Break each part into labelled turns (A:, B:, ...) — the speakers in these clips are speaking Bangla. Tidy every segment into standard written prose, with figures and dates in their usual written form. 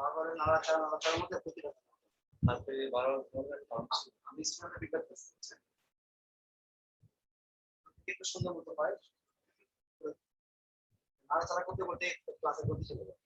A: বারবার নাড়াচাড়ার মধ্যে প্রতিটা তারপরে বারবার আমি স্টুডেন্টের ফিডব্যাক করছি কিন্তু সুন্দর মতো হয় নাড়াচাড়া করতে করতে ক্লাসের প্রতি চলে যায়।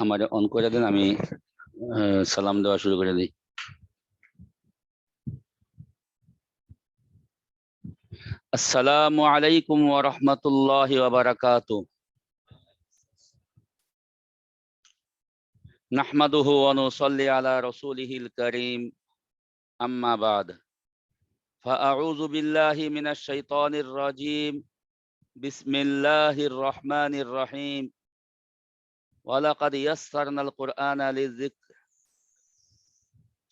B: আমার অন করে দেন, আমি সালাম দেওয়া শুরু করে দিই। আসসালামু আলাইকুম ওয়া রাহমাতুল্লাহি ওয়া বারাকাতুহু। নাহমাদুহু ওয়া নুসাল্লি আলা রাসূলিহিল কারীম, আম্মা বা'দ। ফাআউযু বিল্লাহি মিনাশ শাইতানির রাজীম। বিসমিল্লাহির রহমানির রহিম। ওয়া লাকাদ ইয়াসসারনাল কুরআনা লিয-যিকর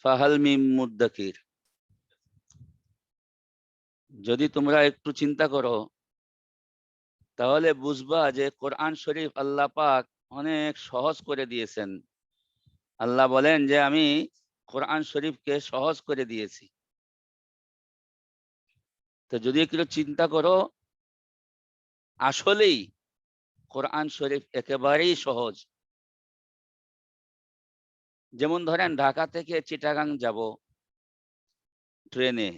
B: ফাহাল মিন মুদ্দাকির। যদি তোমরা একটু চিন্তা করো তাহলে বুঝবা যে কোরআন শরীফ আল্লাহ পাক অনেক সহজ করে দিয়েছেন। আল্লাহ বলেন যে আমি কোরআন শরীফকে সহজ করে দিয়েছি। তো যদি একটু চিন্তা করো, আসলেই কোরআন শরীফ একেবারেই সহজ। যেমন ধরেন ঢাকা থেকে চিটাগাং যাব ট্রেনে,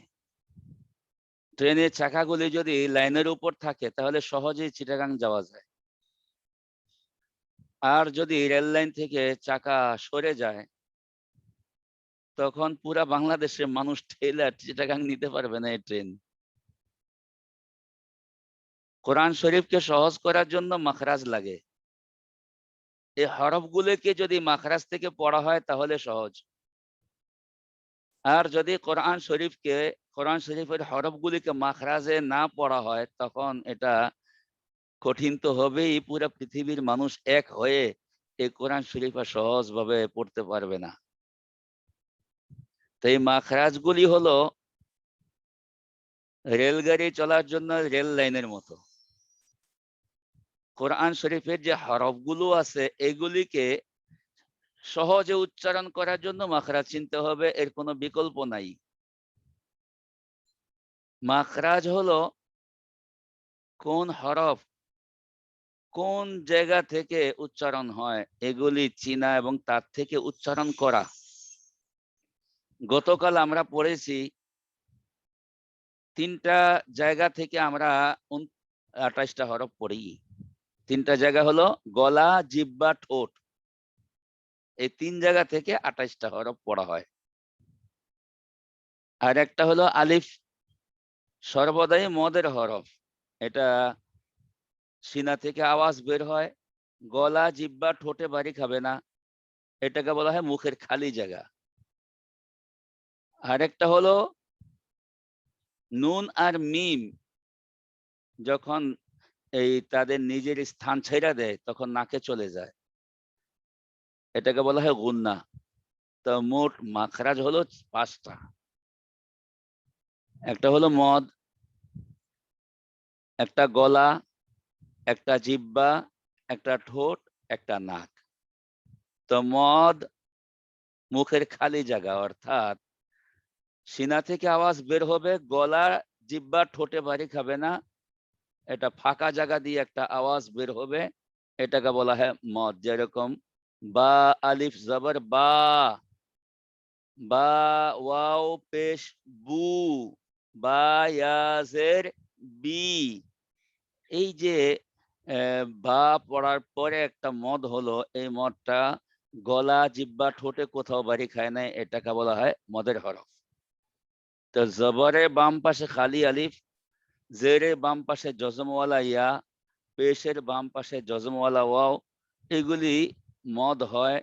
B: ট্রেনের চাকাগুলি যদি লাইনের উপর থাকে তাহলে সহজেই চিটাগাং যাওয়া যায়। আর যদি রেল লাইন থেকে চাকা সরে যায় তখন পুরা বাংলাদেশের মানুষ ঠেলে চিটাগাং নিতে পারবে না এই ট্রেন। কোরআন শরীফকে সহজ করার জন্য মাখরাজ লাগে। এই হরফগুলোকে যদি মাখরাজ থেকে পড়া হয় তাহলে সহজ। আর যদি কোরআন শরীফের হরফগুলিকে মাখরাজে না পড়া হয় তখন এটা কঠিন তো হবেই। পুরো পৃথিবীর মানুষ এক হয়ে এই কোরআন শরীফ সহজভাবে পড়তে পারবে না। তো এই মাখরাজগুলি হলো রেলগাড়ি চলার জন্য রেল লাইনের মতো। কোরআন শরীফের যে হরফগুলো আছে এগুলিকে সহজে উচ্চারণ করার জন্য মাখরাজ চিনতে হবে, এর কোনো বিকল্প নাই। মাখরাজ হলো কোন হরফ কোন জায়গা থেকে উচ্চারণ হয় এগুলি চিনা এবং তার থেকে উচ্চারণ করা। গতকাল আমরা পড়েছি তিনটা জায়গা থেকে আমরা 28টা হরফ পড়ি। তিনটা জায়গা হলো গলা, জিহ্বা, ঠোঁট। এই তিন জায়গা থেকে 28টা হরফ পড়া হয়। আর একটা হলো আলিফ, সর্বদাই মদের হরফ। এটা সিনা থেকে আওয়াজ বের হয়, গলা, জিহ্বা, ঠোঁটে বাড়ি খাবে না, এটাকে বলা হয় মুখের খালি জায়গা। আর একটা হলো নুন আর মিম, যখন এই তাদের নিজের স্থান ছেড়ে দেয় তখন নাকে চলে যায়, এটাকে বলা হয় গুন্না। তো মোট মাখরাজ হলো 5টা। একটা হলো মদ, একটা গলা, একটা জিহ্বা, একটা ঠোঁট, একটা নাক। তো মদ মুখের খালি জায়গা, অর্থাৎ সিনা থেকে আওয়াজ বের হবে, গলা, জিহ্বা, ঠোঁটে বাড়ি খাবে না, এটা ফাঁকা জায়গা দিয়ে একটা আওয়াজ বের হবে, এটাকে বলা হয় মদ। যেরকম বা আলিফ জবর বা, বা ওয়াও পেশ বু, বা ইয়াজের বি। এই যে বা পড়ার পরে একটা মদ হলো, এই মদটা গলা জিব্বা ঠোঁটে কোথাও বাড়ি খায় নাই, এটাকে বলা হয় মদের হরফ। তো জবরে বাম পাশে খালি আলিফ, জেরে বাম পাশে জজমওয়ালা ইয়া, পেশের বাম পাশে জজমওয়ালা ওয়াও, এগুলি মদ হয়।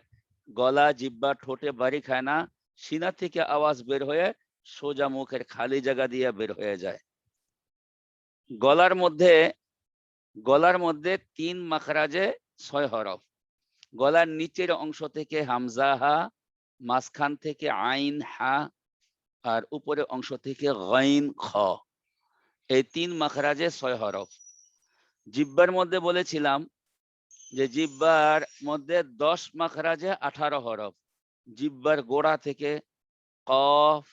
B: গলা জিব্বা ঠোঁটে বাড়ি খায় না, সিনা থেকে আওয়াজ বের হয়ে সোজা মুখের খালি জায়গা দিয়ে বের হয়ে যায়। গলার মধ্যে 3 মাখরাজে 6 হরফ। গলার নিচের অংশ থেকে হামজা হা, মাঝখান থেকে আইন হা, আর উপরের অংশ থেকে গাইন খ। এই 3 মাখরাজে 6 হরফ। জিব্বার মধ্যে বলেছিলাম যে জিব্বার মধ্যে 10 মাখরাজে 18 হরফ। জিব্বার গোড়া থেকে কফ,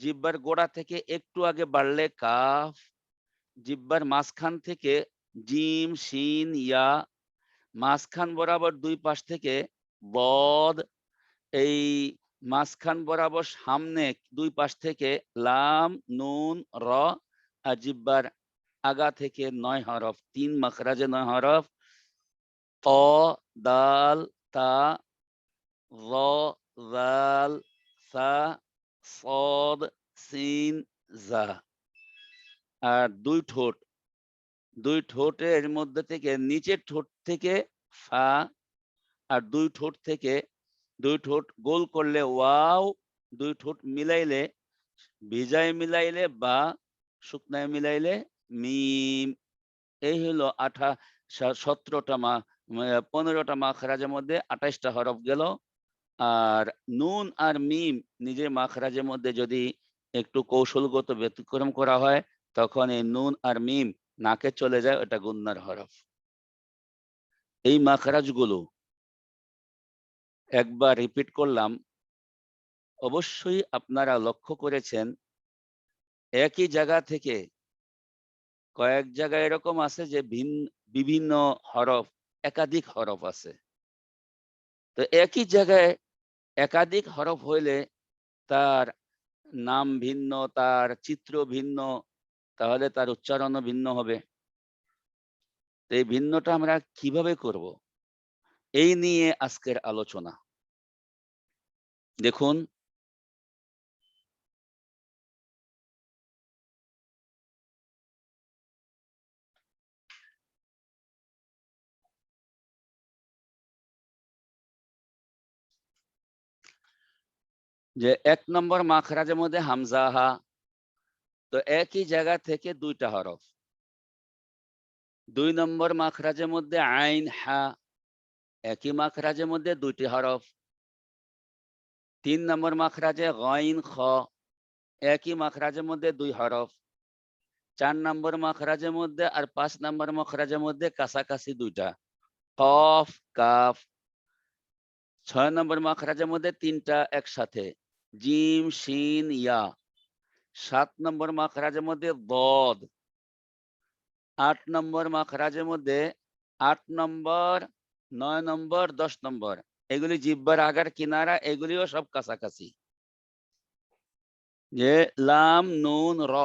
B: জিব্বার গোড়া থেকে একটু আগে বাড়লে কাফ, জিব্বার মাঝখান থেকে জিম শিন ইয়া, মাঝখান বরাবর 2 পাশ থেকে বদ, এই মাঝখান বরাবর সামনে 2 পাশ থেকে লাম নুন র, আর জিব্বার আগা থেকে 9 হরফ, 3 মাখরাজে 9 হরফ। ত দাল তা র জাল সা সদ সিন জা। আর 2 ঠোঁট, 2 ঠোঁটের মধ্যে থেকে নিচের ঠোঁট থেকে ফা, আর 2 ঠোঁট থেকে 2 ঠোঁট গোল করলে ওয়াও, 2 ঠোঁট মিলাইলে ভিজায় মিলাইলে বা, শুকনায় মিলাইলে মিম। এই হলো 17টা 15টা মাখরাজের মধ্যে 28টা হরফ গেল। আর নুন আর মিম নিজের মাখরাজের মধ্যে যদি একটু কৌশলগত ব্যতিক্রম করা হয়, তখন এই নুন আর মিম নাকে চলে যায়, ওটা গুন্নার হরফ। এই মাখরাজগুলো একবার রিপিট করলাম। অবশ্যই আপনারা লক্ষ্য করেছেন একই জায়গা থেকে কয়েক জায়গায় এরকম আছে যে বিভিন্ন হরফ, একাধিক হরফ আছে। তো একই জায়গায় একাধিক হরফ হইলে তার নাম ভিন্ন, তার চিত্র ভিন্ন, তাহলে তার উচ্চারণও ভিন্ন হবে। তো এই ভিন্নটা আমরা কিভাবে করব, এই নিয়ে আজকের আলোচনা। দেখুন, যে 1 নম্বর মাখরাজের মধ্যে হামজা হা, তো একই জায়গা থেকে 2টা হরফ। 2 নম্বর মাখরাজের মধ্যে আইন হা, একই মাখরাজের মধ্যে 2টি হরফ। 3 নম্বর মাখরাজে গাইন খ, একই মাখরাজের মধ্যে 2 হরফ। 4 নম্বর মাখরাজের মধ্যে আর 5 নম্বর মাখরাজের মধ্যে কাছাকাছি 2টা, কফ কাফ। 6 নম্বর মাখরাজের মধ্যে 3টা একসাথে, জিম শিন ইয়া। 7 নম্বর মাখরাজের মধ্যে বদ। 8 নম্বর মাখরাজের মধ্যে 8 নম্বর, 9 নম্বর, 10 নম্বর, এগুলি জিহ্বার আগার কিনারা, এগুলিও সব কাছাকাছি। যে লাম নুন র,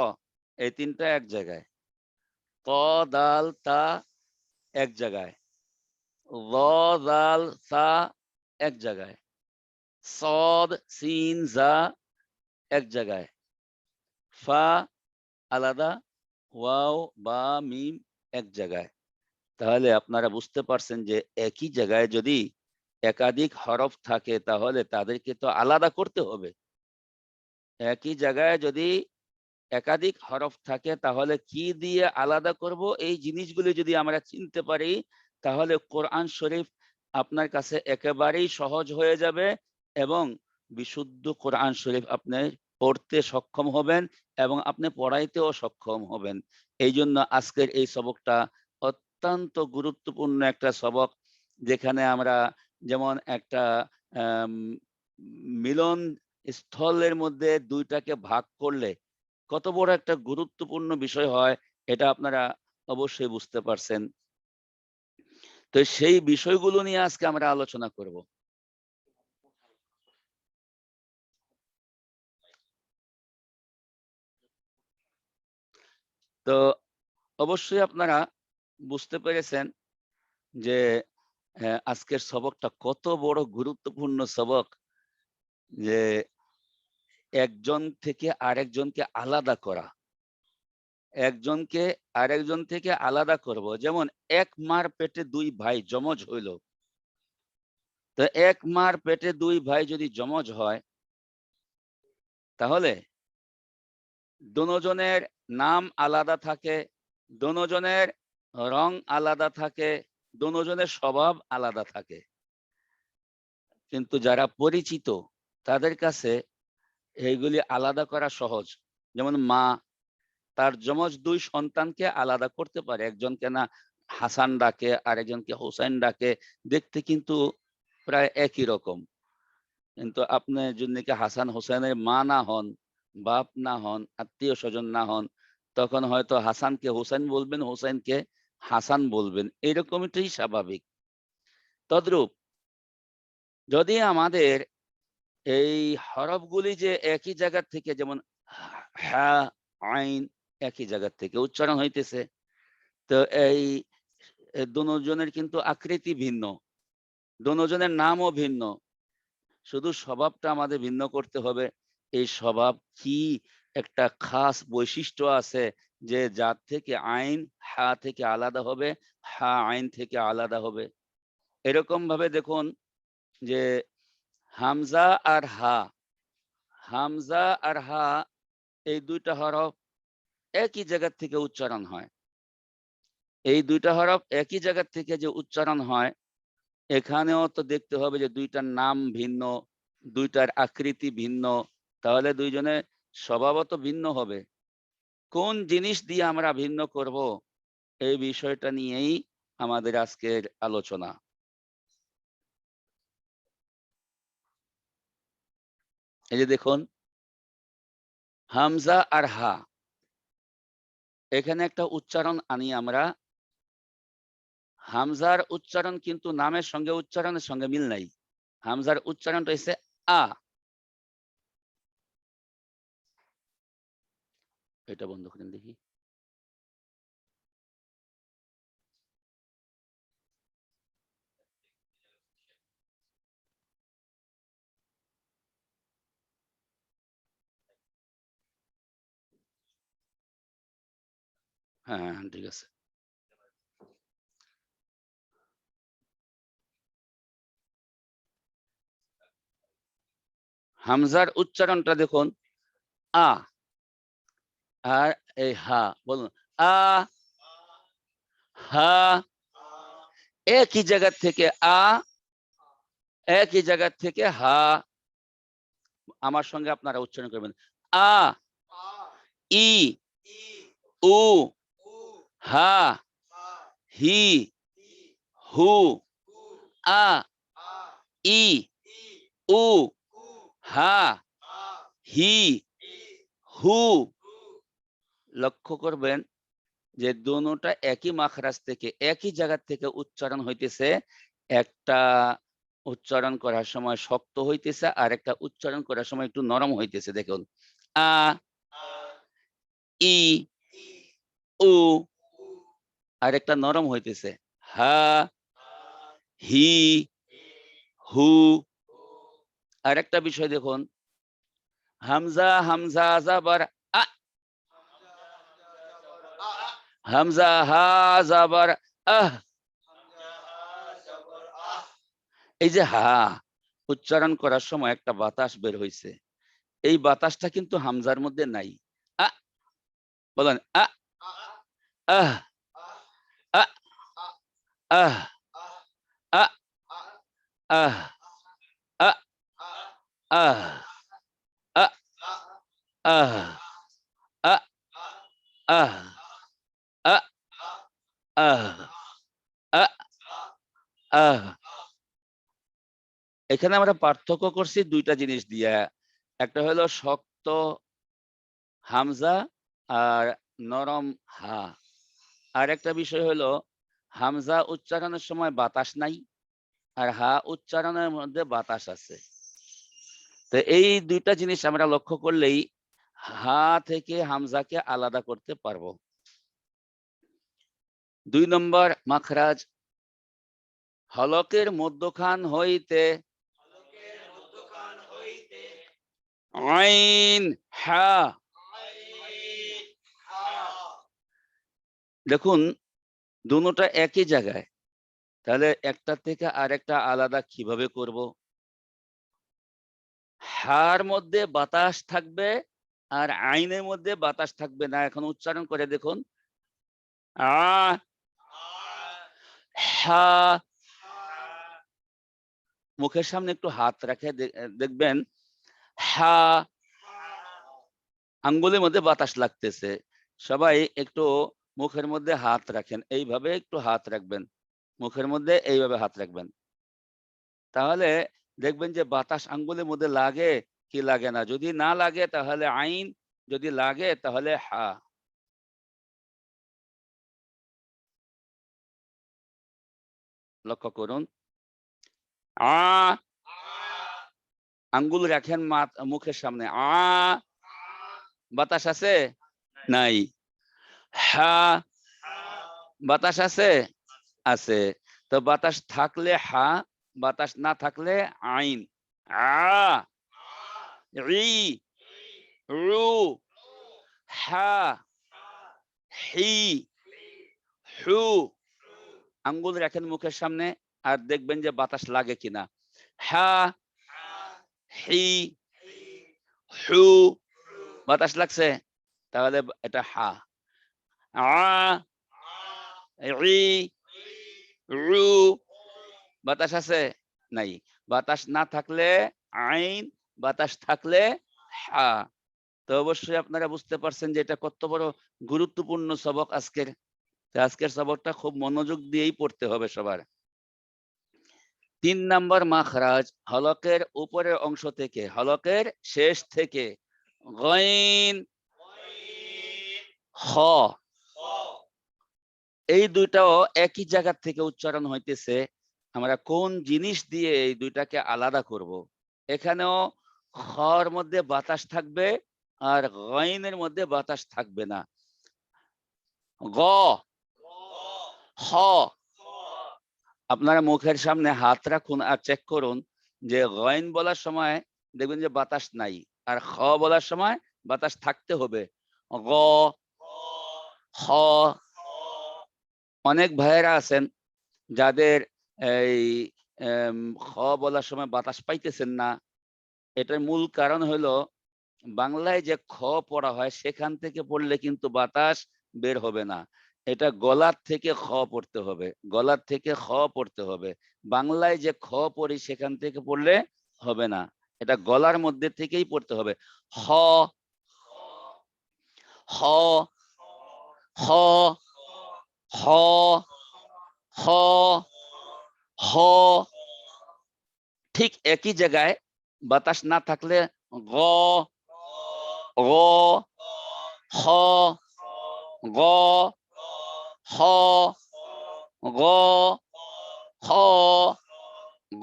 B: এই 3টা এক জায়গায়। ত দাল তা এক জায়গায়। ল দাল সা এক জায়গায়। সদ সিন জা এক জায়গায়। ফা আলাদা, ওয়াও বা মিম এক জায়গায়। তাহলে আপনারা বুঝতে পারছেন যে একই জায়গায় যদি একাধিক হরফ থাকে তাহলে তাদেরকে তো আলাদা করতে হবে। একই জায়গায় যদি একাধিক হরফ থাকে তাহলে কি দিয়ে আলাদা করব, এই জিনিসগুলি যদি আমরা চিনতে পারি তাহলে কোরআন শরীফ আপনার কাছে একেবারেই সহজ হয়ে যাবে এবং বিশুদ্ধ কোরআন শরীফ আপনি পড়তে সক্ষম হবেন এবং আপনি পড়াইতেও সক্ষম হবেন। এই জন্য আজকের এই সবকটা অত্যন্ত গুরুত্বপূর্ণ একটা সবক, যেখানে আমরা যেমন একটা মিলন স্থলের মধ্যে 2টাকে ভাগ করলে কত বড় একটা গুরুত্বপূর্ণ বিষয় হয়, এটা আপনারা অবশ্যই বুঝতে পারছেন। তো সেই বিষয়গুলো নিয়ে আজকে আমরা আলোচনা করব। তো অবশ্যই আপনারা বুঝতে পেরেছেন যে আজকের সবকটা কত বড় গুরুত্বপূর্ণ সবক, যে একজন থেকে আরেকজনকে আলাদা করা, একজনকে আরেকজন থেকে আলাদা করব। যেমন এক মার পেটে দুই ভাই যমজ হইল, তো এক মার পেটে দুই ভাই যদি যমজ হয়, তাহলে দুজনের নাম আলাদা থাকে, দুজনের রং আলাদা থাকে, দুজনের স্বভাব আলাদা থাকে, কিন্তু যারা পরিচিত তাদের কাছে এইগুলি আলাদা করা সহজ। যেমন মা তার যমজ দুই সন্তানকে আলাদা করতে পারে, একজনকে না হাসান ডাকে আর একজনকে হোসেন ডাকে, দেখতে কিন্তু প্রায় একই রকম, কিন্তু আপনি যদি হাসান হোসেনের মা না হন, বাপ না হন, আত্মীয় স্বজন না হন, তখন হয়তো হাসানকে হোসেন বলবেন, হোসেনকে হাসান বলবেন, এরকমটাই স্বাভাবিক। তদ্রূপ যদি আমাদের এই হরফগুলি যে একই জায়গা থেকে, যেমন হা আইন একই জায়গা থেকে উচ্চারণ হইতেছে, তো এই দুজনের কিন্তু আকৃতি ভিন্ন, দুজনের নামও ভিন্ন, শুধু স্বভাবটা আমাদের ভিন্ন করতে হবে। এই স্বভাব কি একটা খাস বৈশিষ্ট্য আছে, যে যার থেকে আইন হা থেকে আলাদা হবে, হা আইন থেকে আলাদা হবে। এরকম ভাবে দেখুন যে হামজা আর হা, হামজা আর হা এই দুইটা হরফ একই জায়গা থেকে উচ্চারণ হয়। এই দুইটা হরফ একই জায়গা থেকে যে উচ্চারণ হয়, এখানেও তো দেখতে হবে যে দুইটার নাম ভিন্ন, দুইটার আকৃতি ভিন্ন, তাহলে দুইজনে স্বভাবত ভিন্ন হবে। কোন জিনিস দিয়ে আমরা ভিন্ন করব, এই বিষয়টা নিয়েই আমাদের আজকের আলোচনা। এই যে দেখুন হামজা আর হা, এখানে একটা উচ্চারণ আনি আমরা। হামজার উচ্চারণ কিন্তু নামের সঙ্গে উচ্চারণের সঙ্গে মিল নাই। হামজার উচ্চারণটা হচ্ছে আ। এটা বন্ধ করেন দেখি। হ্যাঁ ঠিক আছে। হামজার উচ্চারণটা দেখুন আ, আর এই হা, বলুন আ হা, একই জায়গা থেকে আ, একই জায়গা থেকে হা। আমার সঙ্গে আপনারা উচ্চারণ করবেন আ ই উ হা হি হু আ ই উ হা হি হু। লক্ষ্য করবেন যে দোনোটা একই মাখরাজ থেকে, একই জায়গা থেকে উচ্চারণ হইতেছে। একটা উচ্চারণ করার সময় শক্ত হইতেছে, আর একটা উচ্চারণ করার সময় একটু নরম হইতেছে। দেখুন আ ই উ, আর একটা নরম হইতেছে হা হি হু। আর একটা বিষয় দেখুন হামজা হামজা জাবার আ, হামজা হা জাবার আহ। এই যে হা উচ্চারণ করার সময় একটা বাতাস বের হইছে, এই বাতাসটা কিন্তু হামজার মধ্যে নাই। আ, বলেন আ আহ আ আহ আ আহ আ আহ আ আহ আ আহ আ আহ আ আহ। এখানে আমরা পার্থক্য করছি দুইটা জিনিস দিয়ে। একটা হলো শক্ত হামজা আর নরম হা। আর একটা বিষয় হলো হামজা উচ্চারণের সময় বাতাস নাই, আর হা উচ্চারণের মধ্যে বাতাস আছে। তো এই দুইটা জিনিস আমরা লক্ষ্য করলেই হা থেকে হামজাকে আলাদা করতে পারবো। 2 নম্বর মাখরাজ হলকের মধ্যখান হইতে আইন হা। দেখুন দুটোটা একই জায়গায়, তাহলে একটা থেকে আরেকটা আলাদা কিভাবে করব? হার মধ্যে বাতাস থাকবে আর আইনের মধ্যে বাতাস থাকবে না। এখন উচ্চারণ করে দেখুন, আ হা। মুখের সামনে একটু হাত রাখে দেখবেন হা, আঙ্গুলের মধ্যে বাতাস লাগতেছে। সবাই একটু মুখের মধ্যে হাত রাখেন, এইভাবে একটু হাত রাখবেন, মুখের মধ্যে এইভাবে হাত রাখবেন, তাহলে দেখবেন যে বাতাস আঙ্গুলের মধ্যে লাগে কি লাগে না। যদি না লাগে তাহলে আইন, যদি লাগে তাহলে হা। লক্ষ্য করুন, আ আঙ্গুল রাখেন মুখের সামনে, আ বাতাস আছে নাই, হা বাতাস আছে আছে। তো বাতাস থাকলে হা, বাতাস না থাকলে আইন। আ রি রু হা হি হু। আঙ্গুল রাখেন মুখের সামনে আর দেখবেন যে বাতাস লাগে কিনা। হা হি হু, বাতাস লাগছে, তাহলে এটা হা। আ রি রু, বাতাস আছে নাই, বাতাস না থাকলে আইন, বাতাস থাকলে হা। তো অবশ্যই আপনারা বুঝতে পারছেন যে এটা কত বড় গুরুত্বপূর্ণ সবক আজকের। আজকের সবকটা খুব মনোযোগ দিয়েই পড়তে হবে সবার। 3 নম্বর মাখরাজ হলকের উপরের অংশ থেকে, হলকের শেষ থেকে গইন খ, এই দুইটাও একই জায়গা থেকে উচ্চারণ হইতেছে। আমরা কোন জিনিস দিয়ে এই দুইটাকে আলাদা করব? এখানেও খর মধ্যে বাতাস থাকবে আর গইনের মধ্যে বাতাস থাকবে না। গ হ, আপনারা মুখের সামনে হাত রাখুন আর চেক করুন যে গইন বলার সময় দেখবেন যে বাতাস নাই, আর খ বলার সময় বাতাস থাকতে হবে। গ হ। অনেক ভাইয়েরা আছেন যাদের এই খ বলার সময় বাতাস পাইতেছেন না। এটার মূল কারণ হলো বাংলায় যে খ পড়া হয় সেখান থেকে পড়লে কিন্তু বাতাস বের হবে না। এটা গলার থেকে খ পড়তে হবে, গলার থেকে খ পড়তে হবে। বাংলায় যে খ পড়ি সেখান থেকে পড়লে হবে না, এটা গলার মধ্যে থেকেই পড়তে হবে। হ হ হ হ হ হ। ঠিক একই জায়গায় বাতাস না থাকলে গ গ হ গ হ গ হ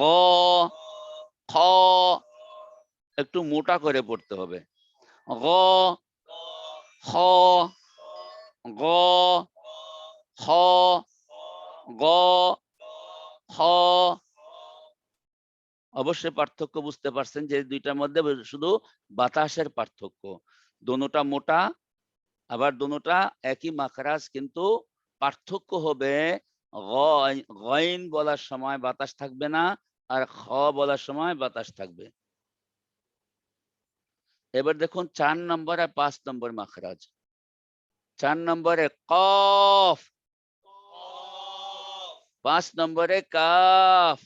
B: গ খ, একটু মোটা করে পড়তে হবে। গ হ গ হ গ হ। অবশ্যই পার্থক্য বুঝতে পারছেন যে দুইটার মধ্যে শুধু বাতাসের পার্থক্য। দোনোটা মোটা, আবার দোনোটা একই মাখরাজ, কিন্তু পার্থক্য হবে গইন বলার সময় বাতাস থাকবে না আর খ বলার সময় বাতাস থাকবে। এবার দেখুন 4 নম্বর আর 5 নম্বর মাখরাজ। 4 নম্বরে কফ, 5 নম্বরে কাফ।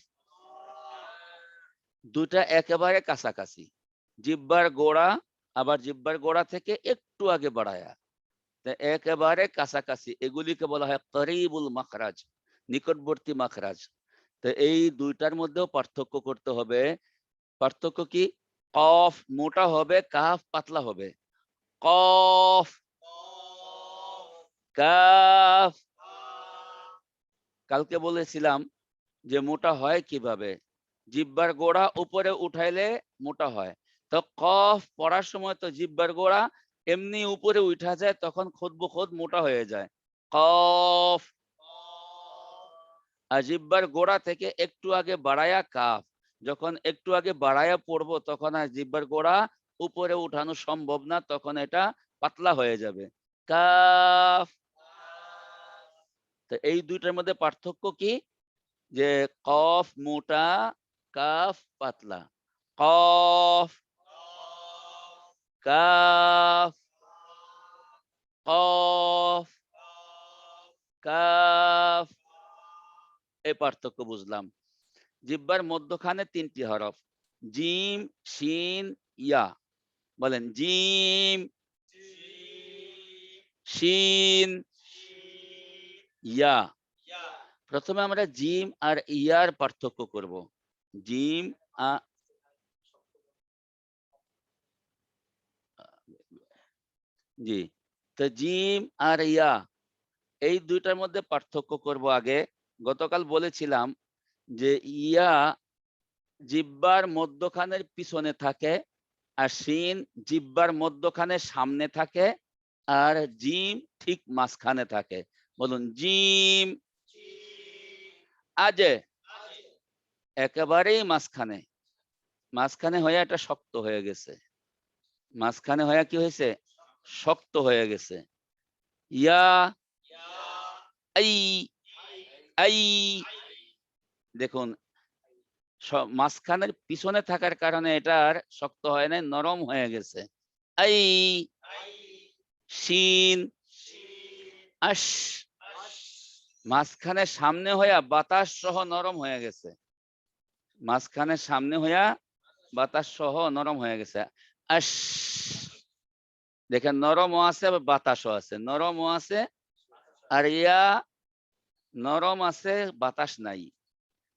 B: দুটা একেবারে কাছাকাছি, জিহ্বার গোড়া, আবার জিহ্বার গোড়া থেকে একটু আগে বাড়ায়া, একেবারে কাছাকাছি। এগুলিকে বলা হয় করিবুল মাখরাজ, নিকটবর্তী মাখরাজ। তো এই দুইটার মধ্যেও পার্থক্য করতে হবে। পার্থক্য কি? কফ মোটা হবে, কাফ পাতলা হবে। কফ কাফ। কালকে বলেছিলাম যে মোটা হয় কিভাবে, জিহ্বার গোড়া উপরে উঠাইলে মোটা হয়। তো কফ পড়ার সময় তো জিহ্বার গোড়া এমনি উপরে উঠা যায়, তখন খোদ বখোদ মোটা হয়ে যায়। কফ আর জিহ্বার গোড়া থেকে একটু আগে বাড়ায়া কাফ। যখন একটু আগে বাড়ায়া পড়বো তখন আর জিহ্বার গোড়া উপরে উঠানো সম্ভব না, তখন এটা পাতলা হয়ে যাবে। কাফ। তো এই দুইটার মধ্যে পার্থক্য কি? যে কফ মোটা, কাফ পাতলা। কফ, কাফ, কফ, কাফ, এই পার্থক্য বুঝলাম। জিহ্বার মধ্যখানে ৩টি হরফ, জিম, শিন, ইয়া। বলেন জিম, শিন, ইয়া। প্রথমে আমরা জিম আর ইয়ার পার্থক্য করব। জিম জি, তো জিম আর ইয়া এই দুইটার মধ্যে পার্থক্য করব আগে। গতকাল বলেছিলাম যে ইয়া জিহ্বার মধ্যখানের পিছনে থাকে, আর শিন জিহ্বার মধ্যখানের সামনে থাকে, আর জিম ঠিক মাঝখানে থাকে। বলুন জিম। আজে একেবারেই মাঝখানে, মাঝখানে হয়ে এটা শক্ত হয়ে গেছে। মাঝখানে হয়ে কি হয়েছে? শক্ত হয়ে গেছে। ইয়া, আই, আই। দেখুন, মাঝখানের পিছনে থাকার কারণে এটার শক্ত হয় নাই, নরম হয়ে গেছে। আই, শিন, আশ। মাঝখানে সামনে হইয়া বাতাস সহ নরম হয়ে গেছে। মাঝখানে সামনে হইয়া বাতাস সহ নরম হয়ে গেছে। আশ। দেখেন নরমও আছে আবার বাতাসও আছে, নরমও আছে। আর ইয়া নরম আছে, বাতাস নাই।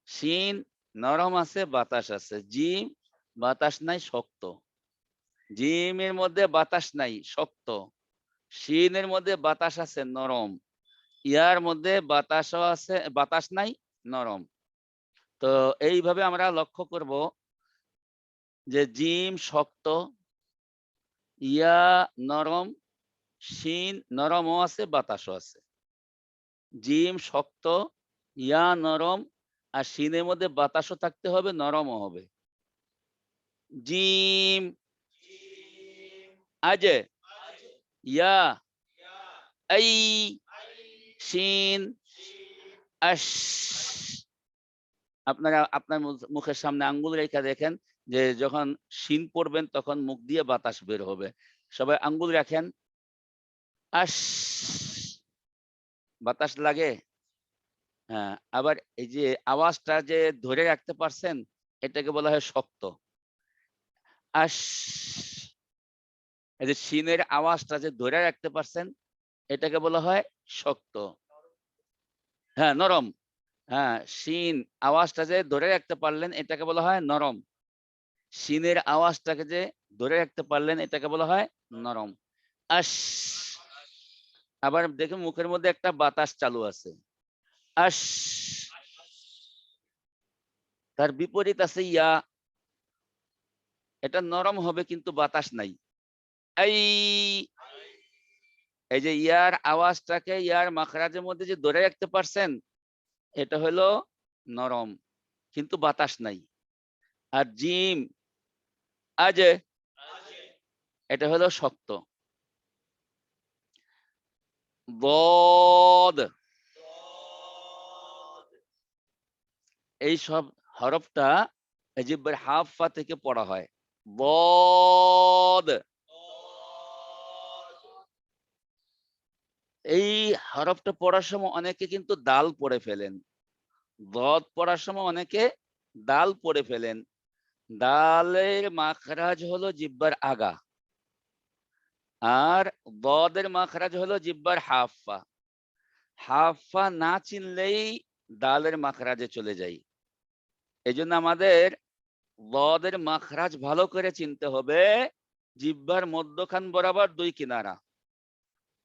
B: শিন নরম আছে, বাতাস আছে। জিম বাতাস নাই, শক্ত। জিমের মধ্যে বাতাস নাই, শক্ত। শিনের মধ্যে বাতাস আছে, নরম। ইয়ার মধ্যে বাতাসও আছে, বাতাস নাই, নরম। তো এইভাবে আমরা লক্ষ্য করব যে জিম শক্ত, ইয়া নরম, শিন নরমও আছে, বাতাসও আছে। জিম শক্ত, ইয়া নরম, আর শিনের মধ্যে বাতাসও থাকতে হবে, নরমও হবে। জিম, আজে, ইয়া, আই, শিন, আশ। আপনারা আপনার মুখের সামনে আঙ্গুল রেখে দেখেন যে যখন শিন পড়বেন তখন মুখ দিয়ে বাতাস বের হবে। সবাই আঙ্গুল রাখেন। আশ, বাতাস লাগে। হ্যাঁ, আবার এই যে আওয়াজটা যে ধরে রাখতে পারছেন, এটাকে বলা হয় শক্ত। আশ, এই যে শিনের আওয়াজটা যে ধরে রাখতে পারছেন, এটাকে বলা হয় শক্ত। হ্যাঁ, নরম। হ্যাঁ, শিন আওয়াজটা যে ধরে রাখতে পারলেন, এটাকে বলা হয় নরম। শিনের আওয়াজটাকে যে ধরে রাখতে পারলেন, এটাকে বলা হয় নরম। আশ। আবার দেখুন মুখের মধ্যে একটা বাতাস চালু আছে। আশ। তার বিপরীত আছে ইয়া। এটা নরম হবে কিন্তু বাতাস নাই। এই, এই যে ইয়ার আওয়াজটাকে ইয়ার মাখরাজের মধ্যে যে ধরে রাখতে পারছেন, এটা হলো নরম কিন্তু বাতাস নাই। আর জিম, আজে, এটা হলো শক্ত। বদ, এই সব হরফটা জিহ্বার হাফা থেকে পড়া হয়। বদ। এই হরফটা পড়ার সময় অনেকে কিন্তু দাল পড়ে ফেলেন। বদ পড়ার সময় অনেকে দাল পড়ে ফেলেন। দালের মাখরাজ হলো জিহ্বার আগা, আর বদের মাখরাজ হলো জিহ্বার হাফা। হাফা না চিনলেই দালের মাখরাজে চলে যাই। এই জন্য আমাদের বদের মাখরাজ ভালো করে চিনতে হবে। জিহ্বার মধ্যখান বরাবর 2 কিনারা।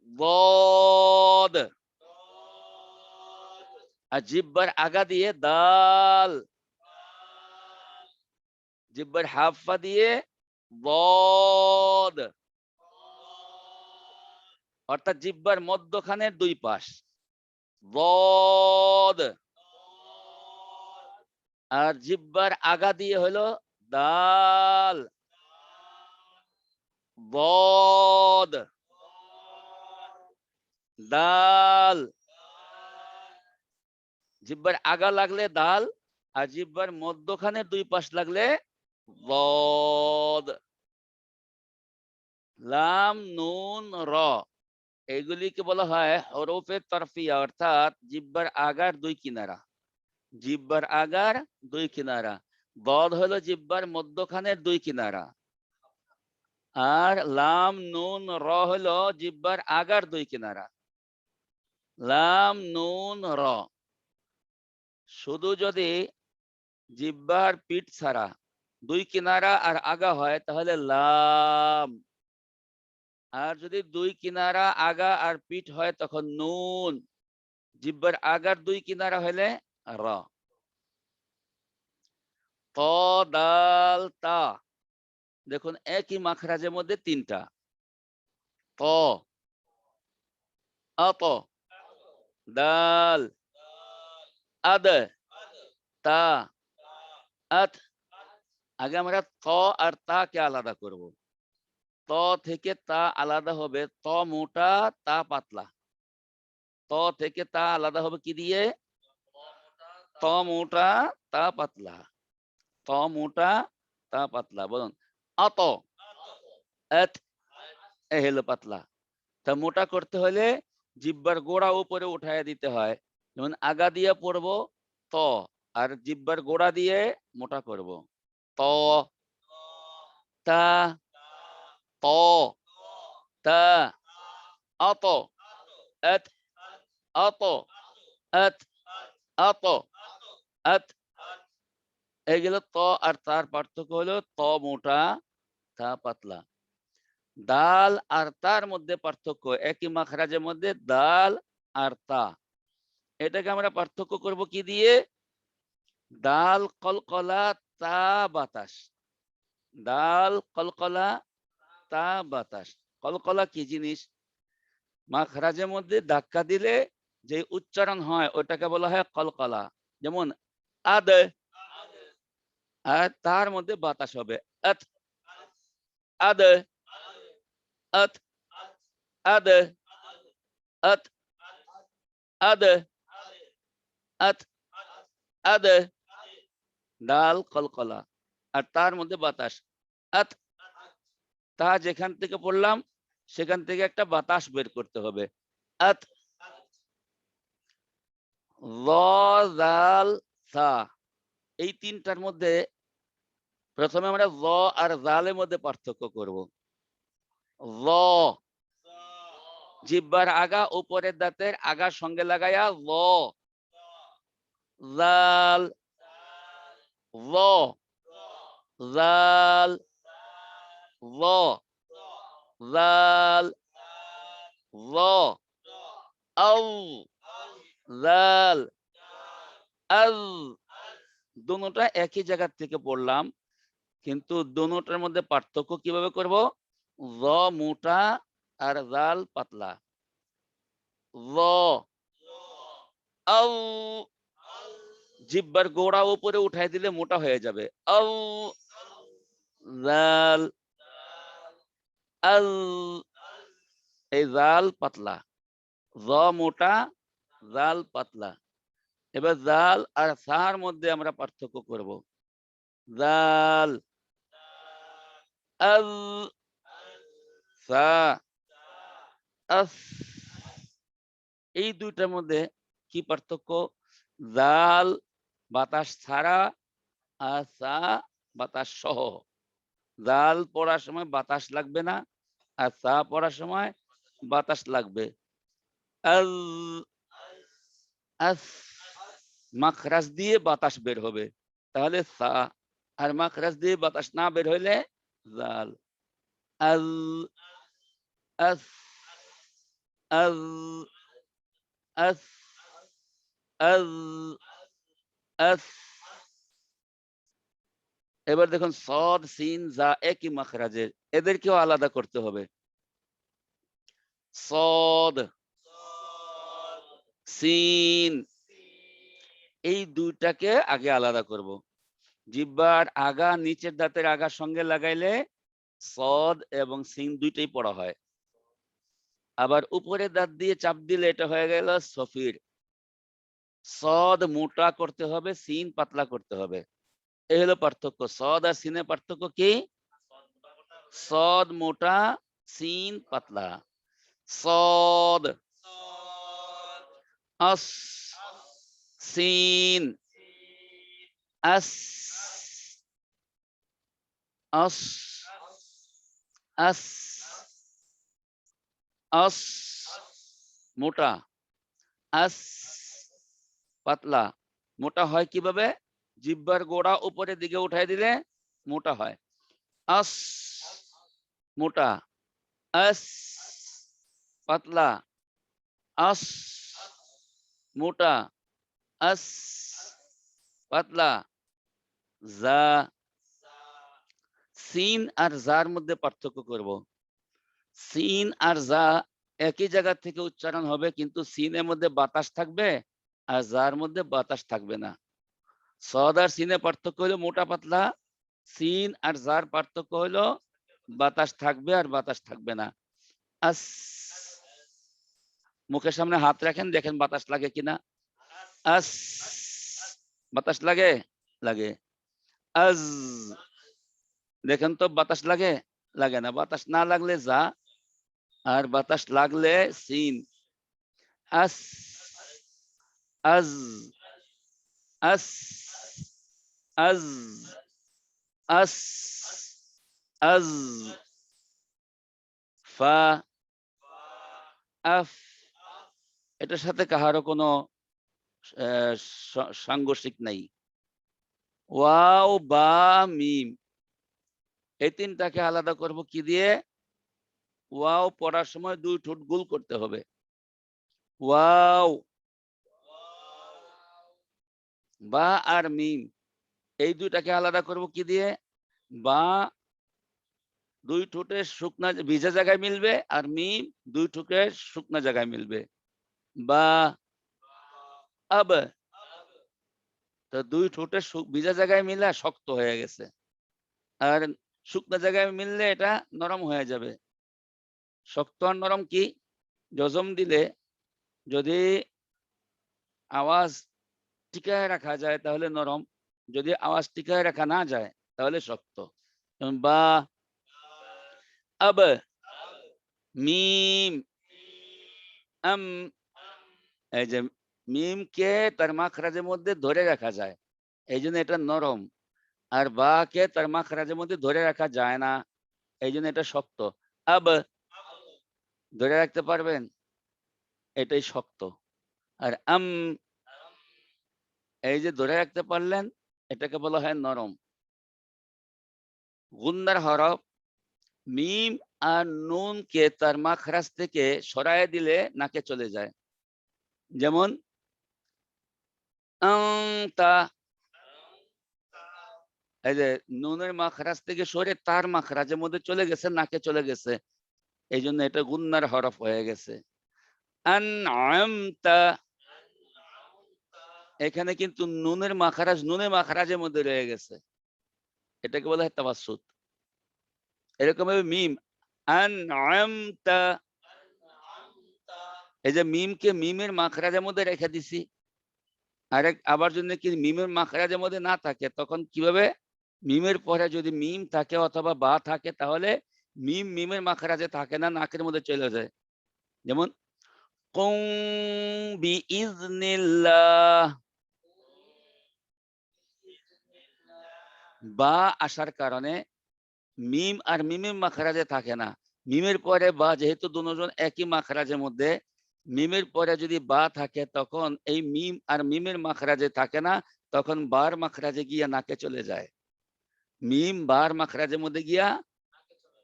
B: বদ। আর জিহ্বার আগা দিয়ে দাল। জিহ্বার হাফা দিয়ে বদ। অর্থাৎ জিহ্বার মধ্যখানের 2 পাশ। বদ। আর জিহ্বার আগা দিয়ে হলো দাল, বদ, দাল। জিহ্বার আগা লাগলে দাল, আর জিহ্বার মধ্যখানে দুই পাশ লাগলে বদ। লাম, নুন, র, এগুলিকে বলা হয় হরফে তরফিয়া, অর্থাৎ জিহ্বার আগার দুই কিনারা। জিহ্বার আগার দুই কিনারা। বদ হলো জিহ্বার মধ্যখানের দুই কিনারা, আর লাম, নুন, র হলো জিহ্বার আগার দুই কিনারা। লাম, নুন, র। শুধু যদি জিহ্বার পিঠ ছাড়া দুই কিনারা আর আগা হয় তাহলে লাম, আর যদি দুই কিনারা আগা আর পিঠ হয় তখন নুন। জিহ্বার আগার দুই কিনারা হলে র। ত, দাল, তা। দেখুন একই মাখরাজের মধ্যে তিনটা। ত, আত, দাল, আদ, তা, আত। আগে আমরা ত আর তা কে আলাদা করব। ত থেকে তা আলাদা হবে ত মোটা, তা পাতলা। ত থেকে তা আলাদা হবে কি দিয়ে? ত মোটা, তা পাতলা। ত মোটা, তা পাতলা। বলুন আত, আত, এ হলো পাতলা। তা মোটা করতে হলে জিহ্বার গোড়া উপরে উঠায় দিতে হয়। যেমন আগা দিয়ে পড়বো ত, আর জিহ্বার গোড়া দিয়ে মোটা করব। ত, তা, ত, তা, আত, আত, আত, আত, আত, আত। এইগুলো ত আর তার পার্থক্য হলো ত মোটা, তা পাতলা। দাল আর তার মধ্যে পার্থক্য, একই মাখরাজের মধ্যে দাল আর তা। এটাকে আমরা পার্থক্য করব কি দিয়ে? দাল কলকলা, তা বাতাস। দাল কলকলা, তা বাতাস। কলকলা কি জিনিস? মাখরাজের মধ্যে ধাক্কা দিলে যে উচ্চারণ হয় ওটাকে বলা হয় কলকলা। যেমন আদ, আর তার মধ্যে বাতাস হবে আত, আদ, আত, আদ, আত, আদ, আত, আদ। ডাল কলকলা, আর তার মধ্যে বাতাস আত। তা যেখান থেকে পড়লাম সেখান থেকে একটা বাতাস বের করতে হবে আত। ল, জাল, সা, এই তিনটার মধ্যে প্রথমে আমরা ল আর জালের মধ্যে পার্থক্য করব। ল, জিহ্বার আগা উপরের দাঁতের আগার সঙ্গে লাগাইয়া ল। জাল, ল, জাল, ল, জাল, ল, আউ, জাল, আল। দুটোটা একই জায়গা থেকে পড়লাম, কিন্তু দুটোটার মধ্যে পার্থক্য কিভাবে করব? ল মোটা আর জাল পাতলা। ল, আউ, জিহ্বার গোড়া উপরে উঠাই দিলে মোটা হয়ে যাবে আউ, জাল, আল। এই জাল পাতলা, জ মোটা, জাল পাতলা। এবার জাল আর সার মধ্যে আমরা পার্থক্য করব। জাল, আল, সা, আস। এই দুইটার মধ্যে কি পার্থক্য? জাল বাতাস ছাড়া, আর সা বাতাস সহ। জাল পড়ার সময় বাতাস লাগবে না, আর সা পড়ার সময় বাতাস লাগবে। আল, আস, মাখরাজ দিয়ে বাতাস বের হবে তাহলে সা, আর মাখরাজ দিয়ে বাতাস না বের হইলে জাল। আল, আস, আল, আস, আল, আস। এবার দেখুন সদ, সিন, জা একই মাখরাজের, এদেরকেও আলাদা করতে হবে। সদ, সিন, এই দুইটাকে আগে আলাদা করব। জিহ্বার আগা নিচের দাঁতের আগার সঙ্গে লাগাইলে সদ এবং সিন দুইটাই পড়া হয়। আবার উপরের দাঁত দিয়ে চাপ দিলে এটা হয়ে গেল সফির। সদ মোটা করতে হবে, সিন পাতলা করতে হবে। এই হলো পার্থক্য। সদ আর সিনের পার্থক্য কি? সদ মোটা, সিন পাতলা। সদ, আস, সিন, আস, আস, আস, আস মোটা, আস পাতলা। মোটা হয় কিভাবে? জিহ্বার গোড়া উপরের দিকে উঠাই দিলে মোটা হয়। আস মোটা, আস পাতলা, আস মোটা, আস পাতলা। যা, সিন আর জার মধ্যে পার্থক্য করব। সিন আর যা একই জায়গা থেকে উচ্চারণ হবে, কিন্তু সিনের মধ্যে বাতাস থাকবে আর যার মধ্যে বাতাস থাকবে না। সদ আর সিনের পার্থক্য হলো মোটা পাতলা, সিন আর যার পার্থক্য হলো বাতাস থাকবে আর বাতাস থাকবে না। আস, মুখের সামনে হাত রাখেন, দেখেন বাতাস লাগে কিনা। আস, বাতাস লাগে? লাগে। আজ, দেখেন তো বাতাস লাগে? লাগে না। বাতাস না লাগলে যা, আর বাতাস লাগলে সিন। আস, আজ, আস, আজ, আস, আজ, ফা, আফ। এটার সাথে কাহারও কোনো সাংঘর্ষিক নাই। ওয়াও, বা, মিম, এই তিনটাকে আলাদা করব কি দিয়ে? ওয়াও পড়ার সময় দুই ঠোঁট গোল করতে হবে। ওয়াও, বা আর মিম এই দুইটাকে আলাদা করব কি দিয়ে? বা দুই ঠোঁটের শুকনা ভিজা জায়গায় মিলবে, আর মিম দুই ঠোঁটের শুকনা জায়গায় মিলবে। বা, আব, তো দুই ঠোঁটের ভিজা জায়গায় মিলা শক্ত হয়ে গেছে, আর শুকনা জায়গায় মিললে এটা নরম হয়ে যাবে। শক্ত আর নরম কি? জজম দিলে যদি আওয়াজ টিকায় রাখা যায় তাহলে নরম, যদি আওয়াজ টিকায় রাখা না যায় তাহলে শক্ত। বা, আব, মিম, আম। এই যে মিমকে তার মাখরাজের মধ্যে ধরে রাখা যায়, এই জন্য এটা নরম। আর বা কে তার মাখরাজের মধ্যে ধরে রাখা যায় না, এই জন্য এটা শক্ত। আব, ধরে রাখতে পারবেন, এটাই শক্ত। আর আম, এই যে ধরে রাখতে পারলেন, এটাকে বলা হয় নরম। গুন্নার হরফ মিম আর নুন কে তার মাখরাজ থেকে সরায় দিলে নাকে চলে যায়। যেমন তা, এই যে নুনের মাখরাজ থেকে সরে তার মাখরাজের মধ্যে চলে গেছে, নাকে চলে গেছে, এই জন্য এটা গুন্নার হরফ হয়ে গেছে। আনআমতা, এখানে কিন্তু নুনের মাখরাজের মধ্যে রয়ে গেছে, এটাকে বলা হয় তাওয়াসসুত। এরকম ভাবে মিম আনআমতা, এই যে মিমকে মিমের মাখরাজের মধ্যে রেখে দিছি। আবার যদি কি মিমের মাখরাজের মধ্যে না থাকে, তখন কিভাবে? মিমের পরে যদি মিম থাকে অথবা বা থাকে, তাহলে মিম মিমের মাখরাজে থাকে না, নাকের মধ্যে চলে যায়। যেমন কুম বিইজনিল্লাহ, বা আসার কারণে মিম আর মিমের মাখরাজে থাকে না। মিমের পরে বা, যেহেতু দুজন একই মাখরাজের মধ্যে, মিমের পরে যদি বা থাকে তখন এই মিম আর মিমের মাখরাজে থাকে না, তখন বার মাখরাজে গিয়া নাকে চলে যায়। মিম বার মাখরাজের মধ্যে গিয়া